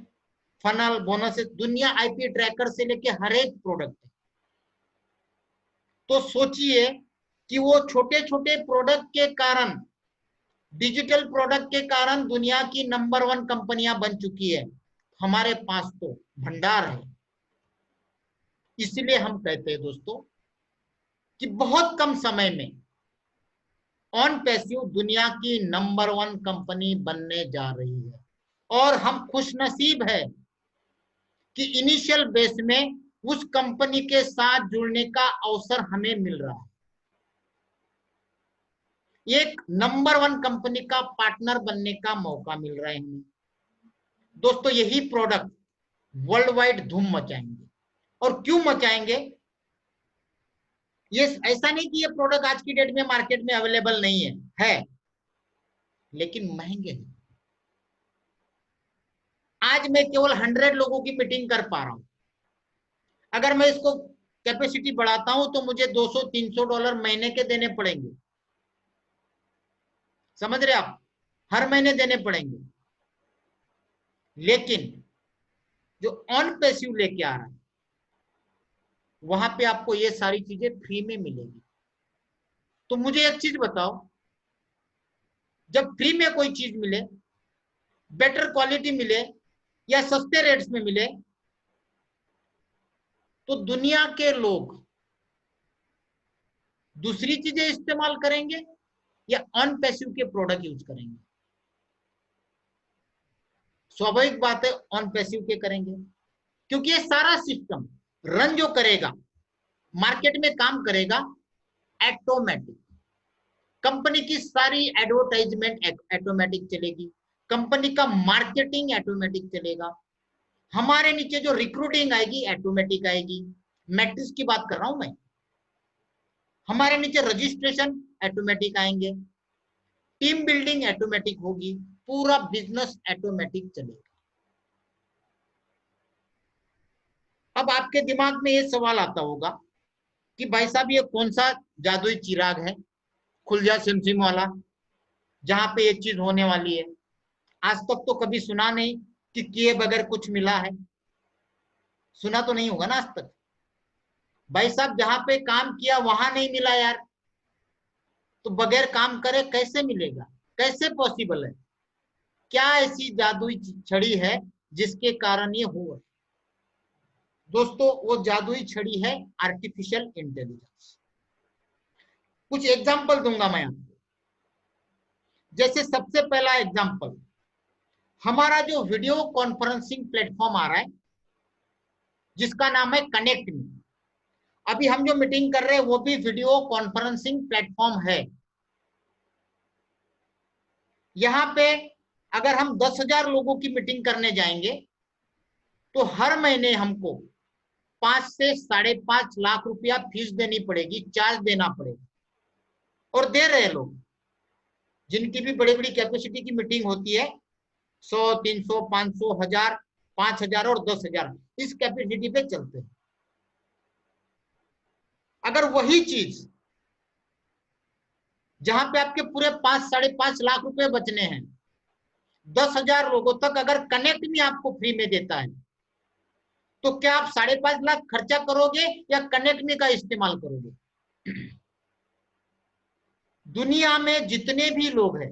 funnel, bonuses, दुनिया आईपी ट्रैकर से लेके हर एक प्रोडक्ट है। तो सोचिए कि वो छोटे छोटे प्रोडक्ट के कारण, डिजिटल प्रोडक्ट के कारण दुनिया की नंबर 1 कंपनियां बन चुकी है। हमारे पास तो भंडार है। इसलिए हम कहते हैं दोस्तों कि बहुत कम समय में ऑन पैसिव दुनिया की नंबर 1 कंपनी बनने जा रही है। और हम खुशनसीब है कि इनिशियल बेस में उस कंपनी के साथ जुड़ने का अवसर हमें मिल रहा है। एक नंबर 1 कंपनी का पार्टनर बनने का मौका मिल रहा है हमें। दोस्तों यही प्रोडक्ट वर्ल्ड वाइड धूम मचाएंगे। और क्यों मचाएंगे? ये ऐसा नहीं कि ये प्रोडक्ट आज की डेट में मार्केट में अवेलेबल नहीं है, लेकिन महंगे हैं। आज मैं केवल 100 लोगों की मीटिंग कर पा रहा हूं। अगर मैं इसको कैपेसिटी बढ़ाता हूं तो मुझे $200-300 महीने के देने पड़ेंगे। समझ रहे आप? हर महीने देने पड़ेंगे। लेकिन जो ऑन पैसिव लेके आ रहा है वहां पे आपको ये सारी चीजें फ्री में मिलेगी। तो मुझे एक चीज बताओ, जब फ्री में कोई चीज मिले, बेटर क्वालिटी मिले या सस्ते रेट्स में मिले, तो दुनिया के लोग दूसरी चीजें इस्तेमाल करेंगे या ऑन पैसिव के प्रोडक्ट यूज करेंगे? स्वाभाविक बात है ऑन पैसिव के करेंगे, क्योंकि ये सारा सिस्टम रन जो करेगा, मार्केट में काम करेगा ऑटोमेटिक। कंपनी की सारी एडवर्टाइजमेंट ऑटोमेटिक चलेगी, कंपनी का मार्केटिंग ऑटोमेटिक चलेगा, हमारे नीचे जो रिक्रूटिंग आएगी ऑटोमेटिक आएगी। मैट्रिक्स की बात कर रहा हूं मैं। हमारे नीचे रजिस्ट्रेशन ऑटोमेटिक आएंगे, टीम बिल्डिंग ऑटोमेटिक होगी, पूरा बिजनेस ऑटोमेटिक चलेगा। अब आपके दिमाग में ये सवाल आता होगा कि भाई साहब ये कौन सा जादुई चिराग है, खुल जा सिमसिम वाला, जहां पे ये चीज होने वाली है? आज तक तो कभी सुना नहीं कि किए बगैर कुछ मिला है। सुना तो नहीं होगा ना आज तक। भाई साहब जहां पे काम किया वहां नहीं मिला यार, तो बगैर काम करे कैसे मिलेगा? कैसे पॉसिबल है? क्या ऐसी जादुई छड़ी है जिसके कारण ये हो? दोस्तों वो जादुई छड़ी है आर्टिफिशियल इंटेलिजेंस। कुछ एग्जांपल दूंगा मैं आपको। जैसे सबसे पहला एग्जांपल, हमारा जो वीडियो कॉन्फ्रेंसिंग प्लेटफॉर्म आ रहा है जिसका नाम है कनेक्ट मी। अभी हम जो मीटिंग कर रहे हैं वो भी वीडियो कॉन्फ्रेंसिंग प्लेटफॉर्म है। यहाँ पे अगर हम 10,000 लोगों की मीटिंग करने जाएंगे तो हर महीने हमको 5 से 5.5 लाख रुपया फीस देनी पड़ेगी, चार्ज देना पड़ेगा। और दे रहे लोग, जिनकी भी बड़ी बड़ी कैपेसिटी की मीटिंग होती है, 100, 300, 500, 1000, 5000 और 10,000, इस कैपेसिटी पे चलते हैं। अगर वही चीज जहां पे आपके पूरे 5-5.5 लाख रुपए बचने हैं, 10,000 लोगों तक अगर कनेक्ट में आपको फ्री में देता है, तो क्या आप 5.5 लाख खर्चा करोगे या कनेक्ट में का इस्तेमाल करोगे? दुनिया में जितने भी लोग हैं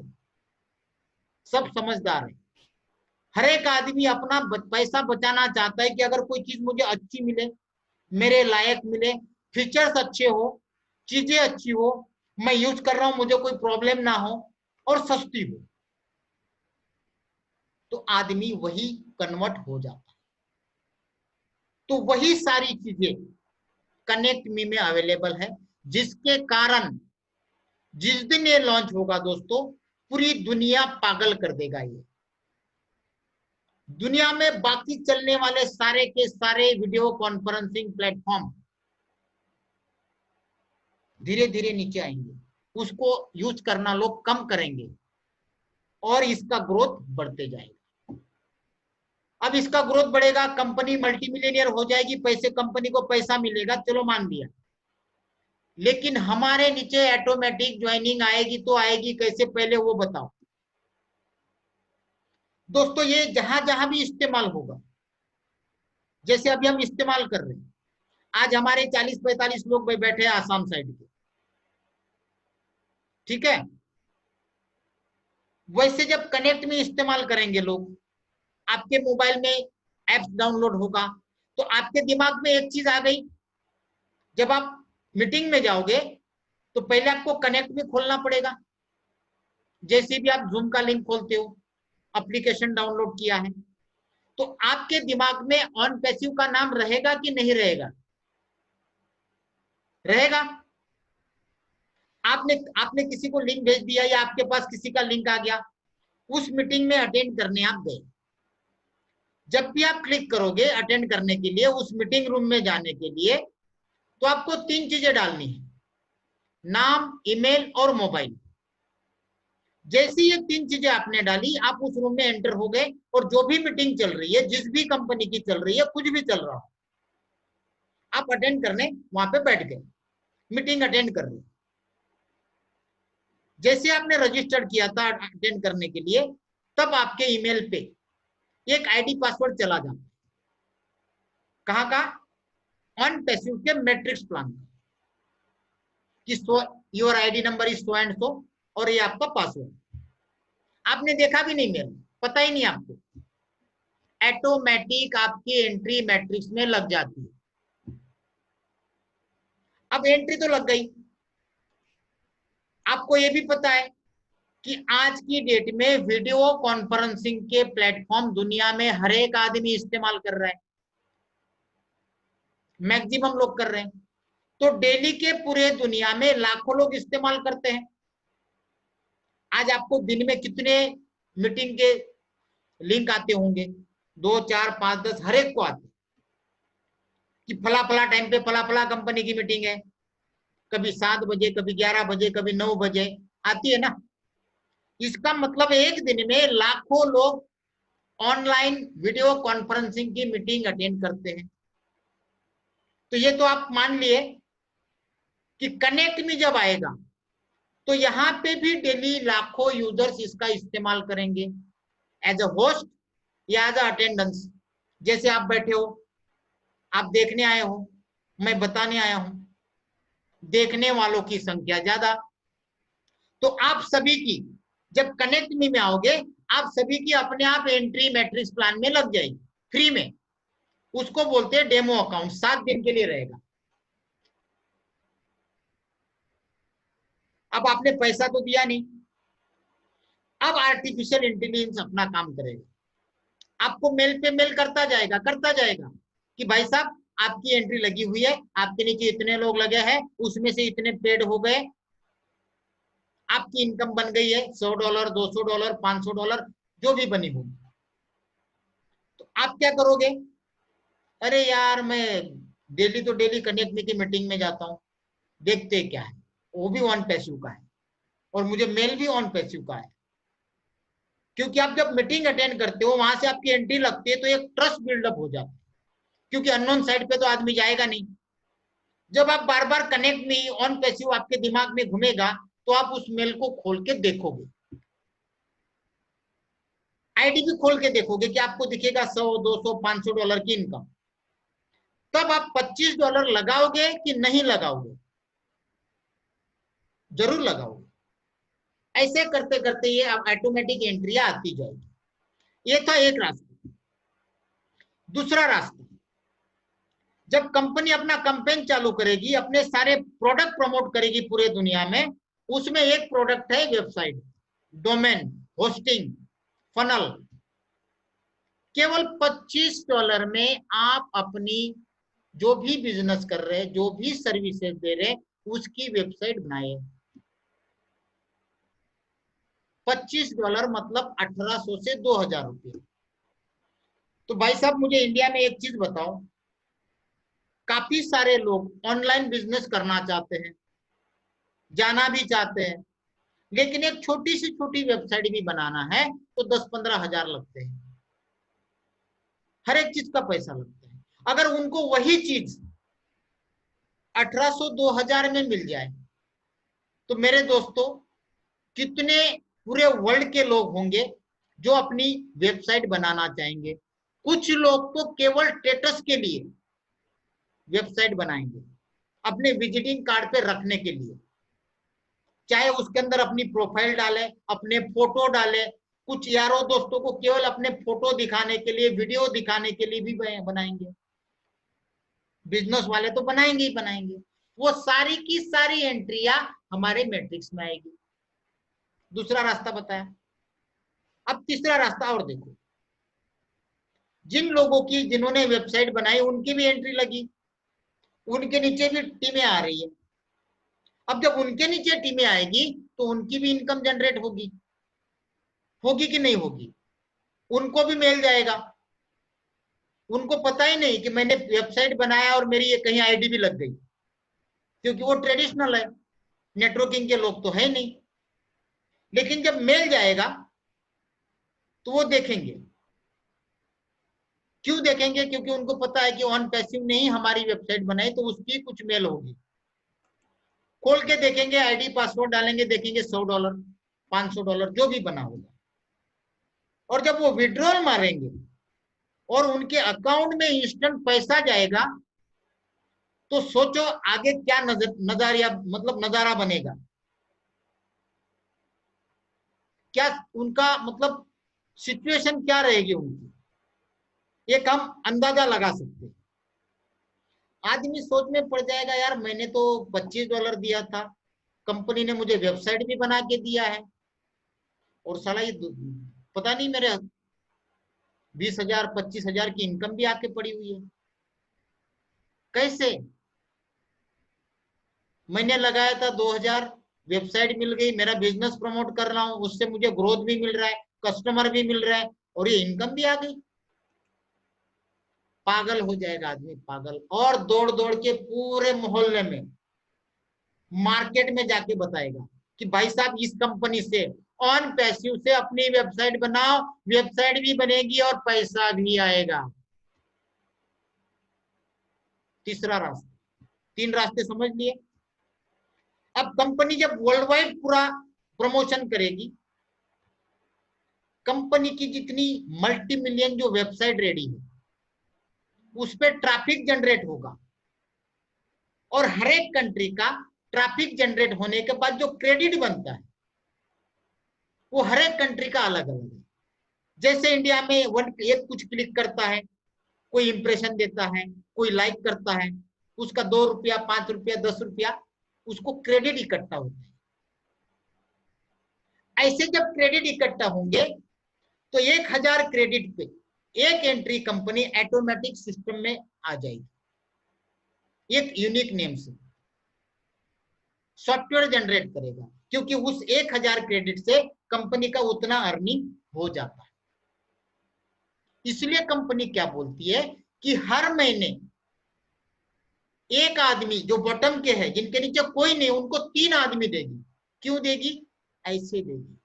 सब समझदार हैं। हर एक आदमी अपना पैसा बचाना चाहता है कि अगर कोई चीज मुझे अच्छी मिले, मेरे लायक मिले, फीचर्स अच्छे हो, चीजें अच्छी हो, मैं यूज कर रहा हूं, मुझे कोई प्रॉब्लम ना हो और सस्ती हो, तो आदमी वही कन्वर्ट हो जाता है। तो वही सारी चीजें कनेक्ट मी में अवेलेबल है, जिसके कारण जिस दिन ये लॉन्च होगा दोस्तों, पूरी दुनिया पागल कर देगा। ये दुनिया में बाकी चलने वाले सारे के सारे वीडियो कॉन्फ्रेंसिंग प्लेटफॉर्म धीरे धीरे नीचे आएंगे, उसको यूज करना लोग कम करेंगे और इसका ग्रोथ बढ़ते जाएगा। अब इसका ग्रोथ बढ़ेगा, कंपनी मल्टीमिलियनियर हो जाएगी, पैसे कंपनी को पैसा मिलेगा, चलो मान लिया। लेकिन हमारे नीचे ऑटोमेटिक ज्वाइनिंग आएगी तो आएगी कैसे, पहले वो बताओ दोस्तों। ये जहां जहां भी इस्तेमाल होगा, जैसे अभी हम इस्तेमाल कर रहे हैं, आज हमारे 40-45 लोग बैठे हैं आसाम साइड के, ठीक है। वैसे जब कनेक्ट में इस्तेमाल करेंगे लोग, आपके मोबाइल में एप्स डाउनलोड होगा, तो आपके दिमाग में एक चीज आ गई, जब आप मीटिंग में जाओगे तो पहले आपको कनेक्ट में खोलना पड़ेगा। जैसे भी आप जूम का लिंक खोलते हो, एप्लीकेशन डाउनलोड किया है, तो आपके दिमाग में ऑन पैसिव का नाम रहेगा कि नहीं रहेगा? रहेगा। आपने आपने किसी को लिंक भेज दिया या आपके पास किसी का लिंक आ गया, उस मीटिंग में अटेंड करने आप गए। जब भी आप क्लिक करोगे अटेंड करने के लिए, उस मीटिंग रूम में जाने के लिए, तो आपको 3 चीजें डालनी है, नाम, ईमेल और मोबाइल। जैसी ये 3 चीजें आपने डाली, आप उस रूम में एंटर हो गए, और जो भी मीटिंग चल रही है, जिस भी कंपनी की चल रही है, कुछ भी चल रहा हो, आप अटेंड करने वहां पे बैठ गए, मीटिंग अटेंड कर रही। जैसे आपने रजिस्टर किया था अटेंड करने के लिए, तब आपके ईमेल पे एक आईडी पासवर्ड चला जाता। कहाँ का? ऑन पैसिव के मैट्रिक्स प्लान का, कि so your ID number is so and so, और ये आपका पासवर्ड। आपने देखा भी नहीं, मेल पता ही नहीं आपको, ऑटोमेटिक आपकी एंट्री मैट्रिक्स में लग जाती है। अब एंट्री तो लग गई। आपको ये भी पता है कि आज की डेट में वीडियो कॉन्फ्रेंसिंग के प्लेटफॉर्म दुनिया में हर एक आदमी इस्तेमाल कर रहा है, मैक्सिमम लोग कर रहे हैं। तो डेली के पूरे दुनिया में लाखों लोग इस्तेमाल करते हैं। आज आपको दिन में कितने मीटिंग के लिंक आते होंगे? 2, 4, 5, 10, हर एक को आते, कि फला फला टाइम पे फला फला कंपनी की मीटिंग है। कभी 7 बजे, कभी 11 बजे, कभी 9 बजे आती है ना। इसका मतलब एक दिन में लाखों लोग ऑनलाइन वीडियो कॉन्फ्रेंसिंग की मीटिंग अटेंड करते हैं। तो ये तो आप मान लिए कि कनेक्ट में जब आएगा, तो यहाँ पे भी डेली लाखों यूजर्स इसका इस्तेमाल करेंगे, एज अ होस्ट या एज अ अटेंडेंस। जैसे आप बैठे हो, आप देखने आए हो, मैं बताने आया हूं, देखने वालों की संख्या ज्यादा, तो आप सभी की जब कनेक्ट मी में आओगे, आप सभी की अपने आप एंट्री मैट्रिक्स प्लान में लग जाएगी, फ्री में। उसको बोलते हैं डेमो अकाउंट, 7 दिन के लिए रहेगा। अब आपने पैसा तो दिया नहीं, अब आर्टिफिशियल इंटेलिजेंस अपना काम करेगा, आपको मेल पे मेल करता जाएगा कि भाई साहब आपकी एंट्री लगी हुई है, आपके नीचे इतने लोग लगे हैं, उसमें से इतने पेड हो गए, आपकी इनकम बन गई है $100, $200, $500, जो भी बनी होगी। तो आप क्या करोगे? अरे यार, मैं डेली तो डेली कनेक्ट की मीटिंग में जाता हूँ, देखते क्या है, वो भी ऑन पैसिव का है, और मुझे मेल भी ऑन पैसिव का है। क्योंकि आप जब मीटिंग अटेंड करते हो, वहां से आपकी एंट्री लगती है, तो एक ट्रस्ट बिल्डअप हो जाता है, क्योंकि अननोन साइट पे तो आदमी जाएगा नहीं। जब आप बार बार कनेक्ट में ऑन पैसिव आपके दिमाग में घूमेगा, तो आप उस मेल को खोल के देखोगे, आईडी भी खोल के देखोगे, कि आपको दिखेगा $100, $200, $500 की इनकम। तब आप $25 लगाओगे कि नहीं लगाओगे? जरूर लगाओगे। ऐसे करते करते ये अब ऑटोमेटिक एंट्री आती जाएगी। ये था एक रास्ता। दूसरा रास्ता, जब कंपनी अपना कैंपेन चालू करेगी, अपने सारे प्रोडक्ट प्रमोट करेगी पूरे दुनिया में, उसमें एक प्रोडक्ट है वेबसाइट, डोमेन, होस्टिंग, फनल। केवल $25 में आप अपनी जो भी बिजनेस कर रहे हैं, जो भी सर्विसेज दे रहे हैं, उसकी वेबसाइट बनाए। $25 मतलब 1800 से 2000 रुपये। तो भाई साहब, मुझे इंडिया में एक चीज बताओ, काफी सारे लोग ऑनलाइन बिजनेस करना चाहते हैं, जाना भी चाहते हैं, लेकिन एक छोटी सी छोटी वेबसाइट भी बनाना है तो 10-15 हजार लगते हैं, हर एक चीज का पैसा लगता है। अगर उनको वही चीज 1800 2000 में मिल जाए तो मेरे दोस्तों कितने पूरे वर्ल्ड के लोग होंगे जो अपनी वेबसाइट बनाना चाहेंगे। कुछ लोग तो केवल स्टेटस के लिए वेबसाइट बनाएंगे, अपने विजिटिंग कार्ड पे रखने के लिए, चाहे उसके अंदर अपनी प्रोफाइल डाले, अपने फोटो डाले। कुछ यारों दोस्तों को केवल अपने फोटो दिखाने के लिए, वीडियो दिखाने के लिए भी बनाएंगे। बिजनेस वाले तो बनाएंगे ही बनाएंगे। वो सारी की सारी एंट्रियां हमारे मैट्रिक्स में आएगी। दूसरा रास्ता बताया। अब तीसरा रास्ता और देखो, जिन लोगों की जिन्होंने वेबसाइट बनाई उनकी भी एंट्री लगी, उनके नीचे भी टीमें आ रही है। अब जब उनके नीचे टीमें आएगी तो उनकी भी इनकम जनरेट होगी, होगी कि नहीं होगी? उनको भी मेल जाएगा। उनको पता ही नहीं कि मैंने वेबसाइट बनाया और मेरी ये कहीं आईडी भी लग गई, क्योंकि वो ट्रेडिशनल है, नेटवर्किंग के लोग तो है नहीं। लेकिन जब मेल जाएगा तो वो देखेंगे। क्यों देखेंगे? क्योंकि उनको पता है कि ऑन पैसिव ने ही हमारी वेबसाइट बनाई, तो उसकी कुछ मेल होगी। खोल के देखेंगे, आईडी पासवर्ड डालेंगे, देखेंगे $100 $500 जो भी बना होगा। और जब वो विड्रॉल मारेंगे और उनके अकाउंट में इंस्टेंट पैसा जाएगा, तो सोचो आगे क्या नजारिया मतलब नजारा बनेगा। क्या उनका मतलब सिचुएशन क्या रहेगी उनकी, एक हम अंदाजा लगा सकते हैं। आदमी सोच में पड़ जाएगा, यार मैंने तो $25 दिया था, कंपनी ने मुझे वेबसाइट भी बना के दिया है, और साला ये पता नहीं मेरे 20,000 25,000 की इनकम भी आके पड़ी हुई है। कैसे? मैंने लगाया था 2,000, वेबसाइट मिल गई, मेरा बिजनेस प्रमोट कर रहा हूं, उससे मुझे ग्रोथ भी मिल रहा है, कस्टमर भी मिल रहा है, और ये इनकम भी आ गई। पागल हो जाएगा आदमी, पागल। और दौड़ दौड़ के पूरे मोहल्ले में, मार्केट में जाके बताएगा कि भाई साहब इस कंपनी से ऑन पैसिव से अपनी वेबसाइट बनाओ, वेबसाइट भी बनेगी और पैसा भी आएगा। तीसरा रास्ता। 3 रास्ते समझ लिए। अब कंपनी जब वर्ल्ड वाइड पूरा प्रमोशन करेगी, कंपनी की जितनी मल्टी मिलियन जो वेबसाइट रेडी है उस पर ट्रैफिक जनरेट होगा, और हर एक कंट्री का ट्रैफिक जनरेट होने के बाद जो क्रेडिट बनता है वो हर एक कंट्री का अलग अलग है। जैसे इंडिया में एक कुछ क्लिक करता है, कोई इंप्रेशन देता है, कोई लाइक करता है, उसका ₹2 ₹5 ₹10 उसको क्रेडिट इकट्ठा होता है। ऐसे जब क्रेडिट इकट्ठा होंगे तो 1,000 क्रेडिट पे एक एंट्री कंपनी ऑटोमेटिक सिस्टम में आ जाएगी, एक यूनिक नेम से सॉफ्टवेयर जनरेट करेगा, क्योंकि उस 1,000 क्रेडिट से कंपनी का उतना अर्निंग हो जाता है। इसलिए कंपनी क्या बोलती है कि हर महीने एक आदमी जो बॉटम के है, जिनके नीचे कोई नहीं, उनको 3 आदमी देगी। क्यों देगी? ऐसे देगी।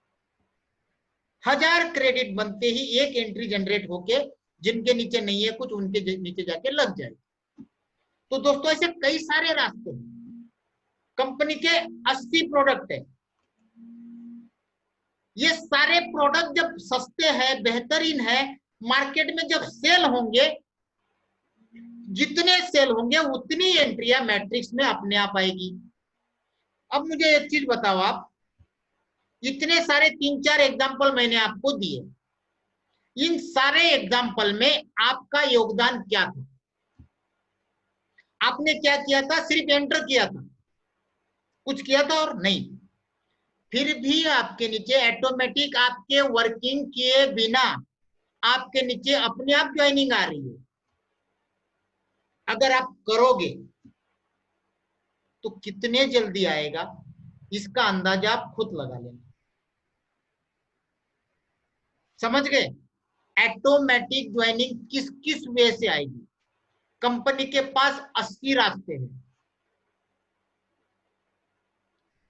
1,000 क्रेडिट बनते ही एक एंट्री जनरेट होके जिनके नीचे नहीं है कुछ, उनके नीचे जाके लग जाएगी। तो दोस्तों ऐसे कई सारे रास्ते हैं। कंपनी के 80 प्रोडक्ट है, ये सारे प्रोडक्ट जब सस्ते हैं, बेहतरीन है, मार्केट में जब सेल होंगे, जितने सेल होंगे उतनी एंट्रियां मैट्रिक्स में अपने आप आएगी। अब मुझे एक चीज बताओ, आप इतने सारे 3-4 एग्जांपल मैंने आपको दिए, इन सारे एग्जांपल में आपका योगदान क्या था? आपने क्या किया था? सिर्फ एंटर किया था, कुछ किया था और नहीं। फिर भी आपके नीचे ऑटोमेटिक, आपके वर्किंग किए बिना आपके नीचे अपने आप ज्वाइनिंग आ रही है। अगर आप करोगे तो कितने जल्दी आएगा इसका अंदाजा आप खुद लगा लेना। समझ गए? ऑटोमेटिक ज्वाइनिंग किस किस वे से आएगी? कंपनी के पास 80 रास्ते हैं।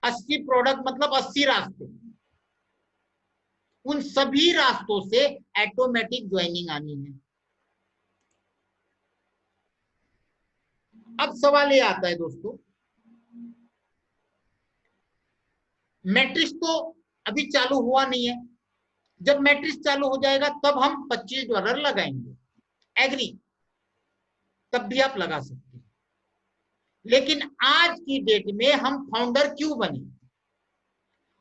80 प्रोडक्ट मतलब 80 रास्ते। उन सभी रास्तों से ऑटोमेटिक ज्वाइनिंग आनी है। अब सवाल ये आता है दोस्तों, मैट्रिक्स तो अभी चालू हुआ नहीं है, जब मैट्रिक्स चालू हो जाएगा तब हम $25 लगाएंगे, एग्री, तब भी आप लगा सकते हैं। लेकिन आज की डेट में हम फाउंडर क्यों बने,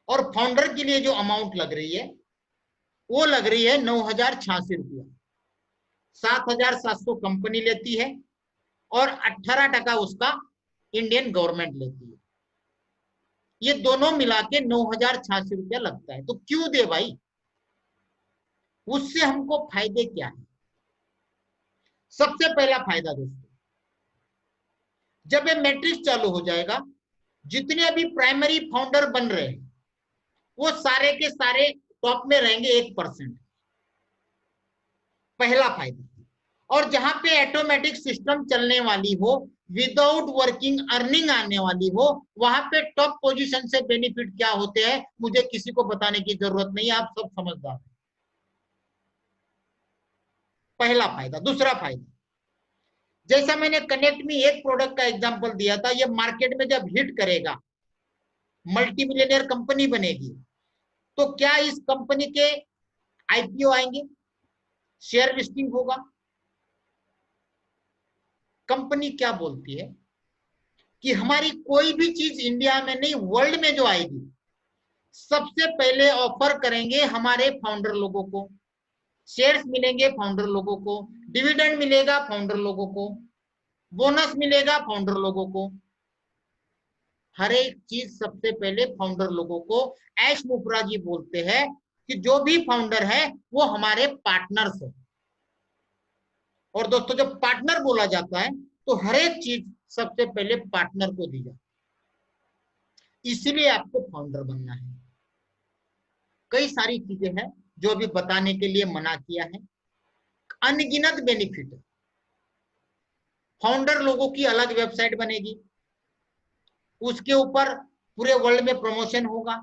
और फाउंडर के लिए जो अमाउंट लग रही है वो लग रही है 9,086 रुपया। 7,700 कंपनी लेती है और 18% उसका इंडियन गवर्नमेंट लेती है। ये दोनों मिला के 9,086 रुपया लगता है। तो क्यों दे भाई, उससे हमको फायदे क्या है? सबसे पहला फायदा दोस्तों, जब ये मैट्रिक्स चालू हो जाएगा, जितने अभी प्राइमरी फाउंडर बन रहे हैं वो सारे के सारे टॉप में रहेंगे 1%, पहला फायदा। और जहां पे ऑटोमेटिक सिस्टम चलने वाली हो, विदाउट वर्किंग अर्निंग आने वाली हो, वहां पे टॉप पोजीशन से बेनिफिट क्या होते हैं मुझे किसी को बताने की जरूरत नहीं है, आप सब समझदार हैं। पहला फायदा। दूसरा फायदा, जैसा मैंने कनेक्ट में एक प्रोडक्ट का एग्जांपल दिया था, ये मार्केट में जब हिट करेगा, मल्टी मिलियनियर कंपनी बनेगी, तो क्या इस कंपनी के आईपीओ आएंगे, शेयर लिस्टिंग होगा? कंपनी क्या बोलती है कि हमारी कोई भी चीज इंडिया में नहीं, वर्ल्ड में जो आएगी सबसे पहले ऑफर करेंगे हमारे फाउंडर लोगों को, शेयर्स मिलेंगे फाउंडर लोगों को, डिविडेंड मिलेगा फाउंडर लोगों को, बोनस मिलेगा फाउंडर लोगों को, हर एक चीज सबसे पहले फाउंडर लोगों को। ऐश मुफ्रा जी बोलते हैं कि जो भी फाउंडर है वो हमारे पार्टनर्स है। और दोस्तों जब पार्टनर बोला जाता है तो हर एक चीज सबसे पहले पार्टनर को दी जाती, इसलिए आपको फाउंडर बनना है। कई सारी चीजें हैं जो अभी बताने के लिए मना किया है, अनगिनत बेनिफिट। फाउंडर लोगों की अलग वेबसाइट बनेगी, उसके ऊपर पूरे वर्ल्ड में प्रमोशन होगा,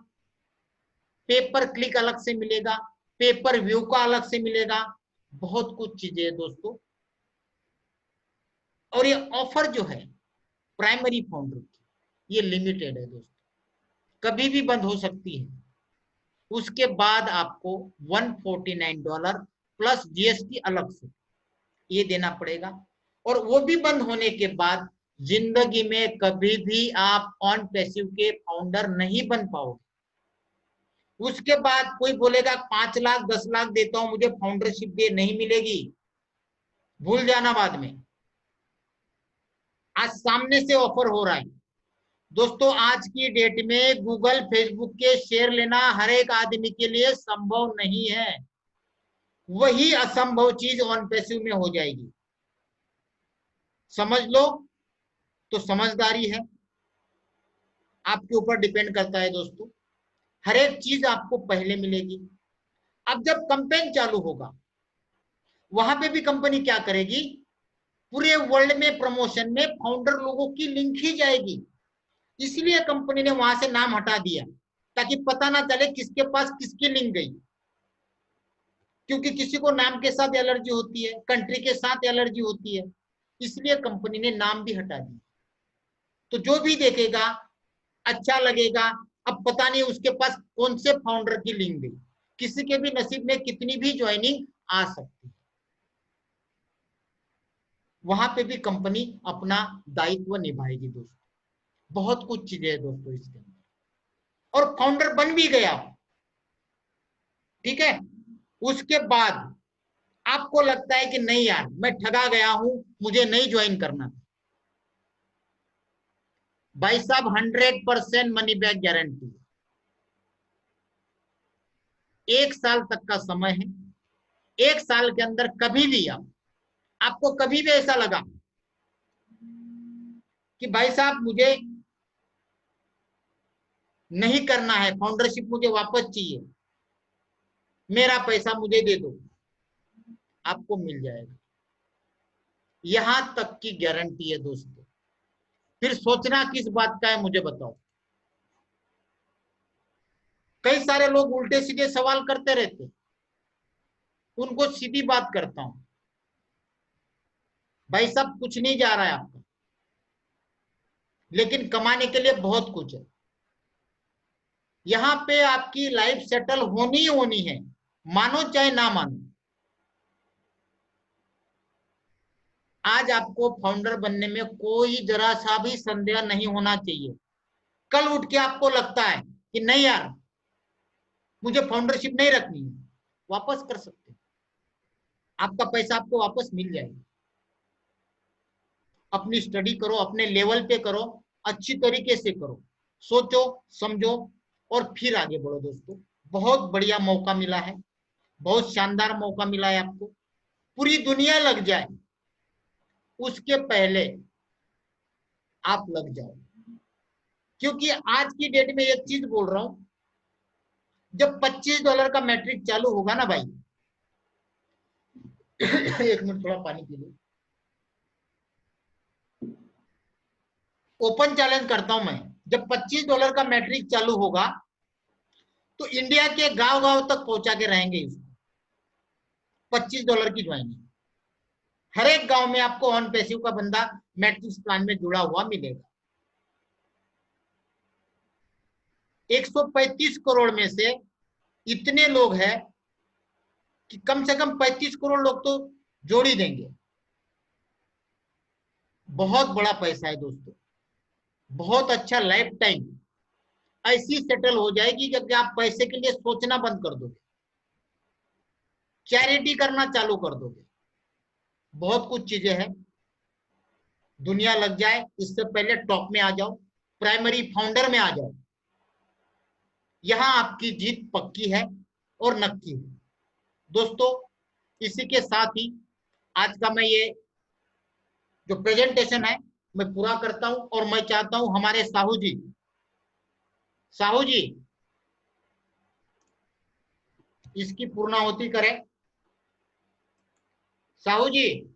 पेपर क्लिक अलग से मिलेगा, पेपर व्यू का अलग से मिलेगा, बहुत कुछ चीजें है दोस्तों। और ये ऑफर जो है प्राइमरी फाउंडर की, ये लिमिटेड है दोस्तों, कभी भी बंद हो सकती है। उसके बाद आपको $149 प्लस जीएसटी अलग से ये देना पड़ेगा, और वो भी बंद होने के बाद जिंदगी में कभी भी आप ऑन पैसिव के फाउंडर नहीं बन पाओगे। उसके बाद कोई बोलेगा 5 लाख 10 लाख देता हूं मुझे फाउंडरशिप दे, नहीं मिलेगी, भूल जाना बाद में। आज सामने से ऑफर हो रहा है दोस्तों। आज की डेट में गूगल फेसबुक के शेयर लेना हर एक आदमी के लिए संभव नहीं है, वही असंभव चीज ऑन पैसिव में हो जाएगी। समझ लो तो समझदारी है, आपके ऊपर डिपेंड करता है दोस्तों। हर एक चीज आपको पहले मिलेगी। अब जब कैंपेन चालू होगा, वहां पे भी कंपनी क्या करेगी, पूरे वर्ल्ड में प्रमोशन में फाउंडर लोगों की लिंक ही जाएगी। इसलिए कंपनी ने वहां से नाम हटा दिया, ताकि पता ना चले किसके पास किसकी लिंक गई, क्योंकि किसी को नाम के साथ एलर्जी होती है, कंट्री के साथ एलर्जी होती है, इसलिए कंपनी ने नाम भी हटा दिया। तो जो भी देखेगा अच्छा लगेगा। अब पता नहीं उसके पास कौन से फाउंडर की लिंक गई, किसी के भी नसीब में कितनी भी ज्वाइनिंग आ सकती है। वहां पे भी कंपनी अपना दायित्व निभाएगी दोस्तों। बहुत कुछ चीजें है दोस्तों इसके अंदर। और फाउंडर बन भी गया, ठीक है, उसके बाद आपको लगता है कि नहीं यार मैं ठगा गया हूं, मुझे नहीं ज्वाइन करना, भाई साहब 100% मनी बैक गारंटी, 1 साल तक का समय है। 1 साल के अंदर कभी भी आपको कभी भी ऐसा लगा कि भाई साहब मुझे नहीं करना है, फाउंडरशिप मुझे वापस चाहिए, मेरा पैसा मुझे दे दो, आपको मिल जाएगा। यहां तक की गारंटी है दोस्तों। फिर सोचना किस बात का है मुझे बताओ। कई सारे लोग उल्टे सीधे सवाल करते रहते, उनको सीधी बात करता हूं, भाई साहब कुछ नहीं जा रहा है आपका, लेकिन कमाने के लिए बहुत कुछ है। यहाँ पे आपकी लाइफ सेटल होनी ही होनी है, मानो चाहे ना मानो। आज आपको फाउंडर बनने में कोई जरा सा भी संदेह नहीं होना चाहिए। कल उठ के आपको लगता है कि नहीं यार, मुझे फाउंडरशिप नहीं रखनी है, वापस कर सकते हैं। आपका पैसा आपको वापस मिल जाएगा। अपनी स्टडी करो, अपने लेवल पे करो, अच्छी तरीके से करो, सोचो समझो और फिर आगे बढ़ो। दोस्तों, बहुत बढ़िया मौका मिला है, बहुत शानदार मौका मिला है आपको। पूरी दुनिया लग जाए उसके पहले आप लग जाओ, क्योंकि आज की डेट में एक चीज बोल रहा हूं, जब $25 का मैट्रिक चालू होगा ना भाई, एक मिनट थोड़ा पानी पी लो। ओपन चैलेंज करता हूं मैं, जब $25 का मैट्रिक चालू होगा तो इंडिया के गांव गांव तक पहुंचा के रहेंगे इसको। $25 की ज्वाइनिंग, हर एक गांव में आपको ऑन पैसिव का बंदा मैट्रिक्स प्लान में जुड़ा हुआ मिलेगा। 135 करोड़ में से इतने लोग हैं कि कम से कम 35 करोड़ लोग तो जोड़ ही देंगे। बहुत बड़ा पैसा है दोस्तों, बहुत अच्छा। लाइफ टाइम ऐसी सेटल हो जाएगी कि आप पैसे के लिए सोचना बंद कर दोगे, चैरिटी करना चालू कर दोगे। बहुत कुछ चीजें हैं। दुनिया लग जाए इससे पहले टॉप में आ जाओ, प्राइमरी फाउंडर में आ जाओ। यहां आपकी जीत पक्की है और नक्की है। दोस्तों, इसी के साथ ही आज का मैं ये जो प्रेजेंटेशन है मैं पूरा करता हूं, और मैं चाहता हूं हमारे साहू जी इसकी पूर्णाहुति करें। साहू जी।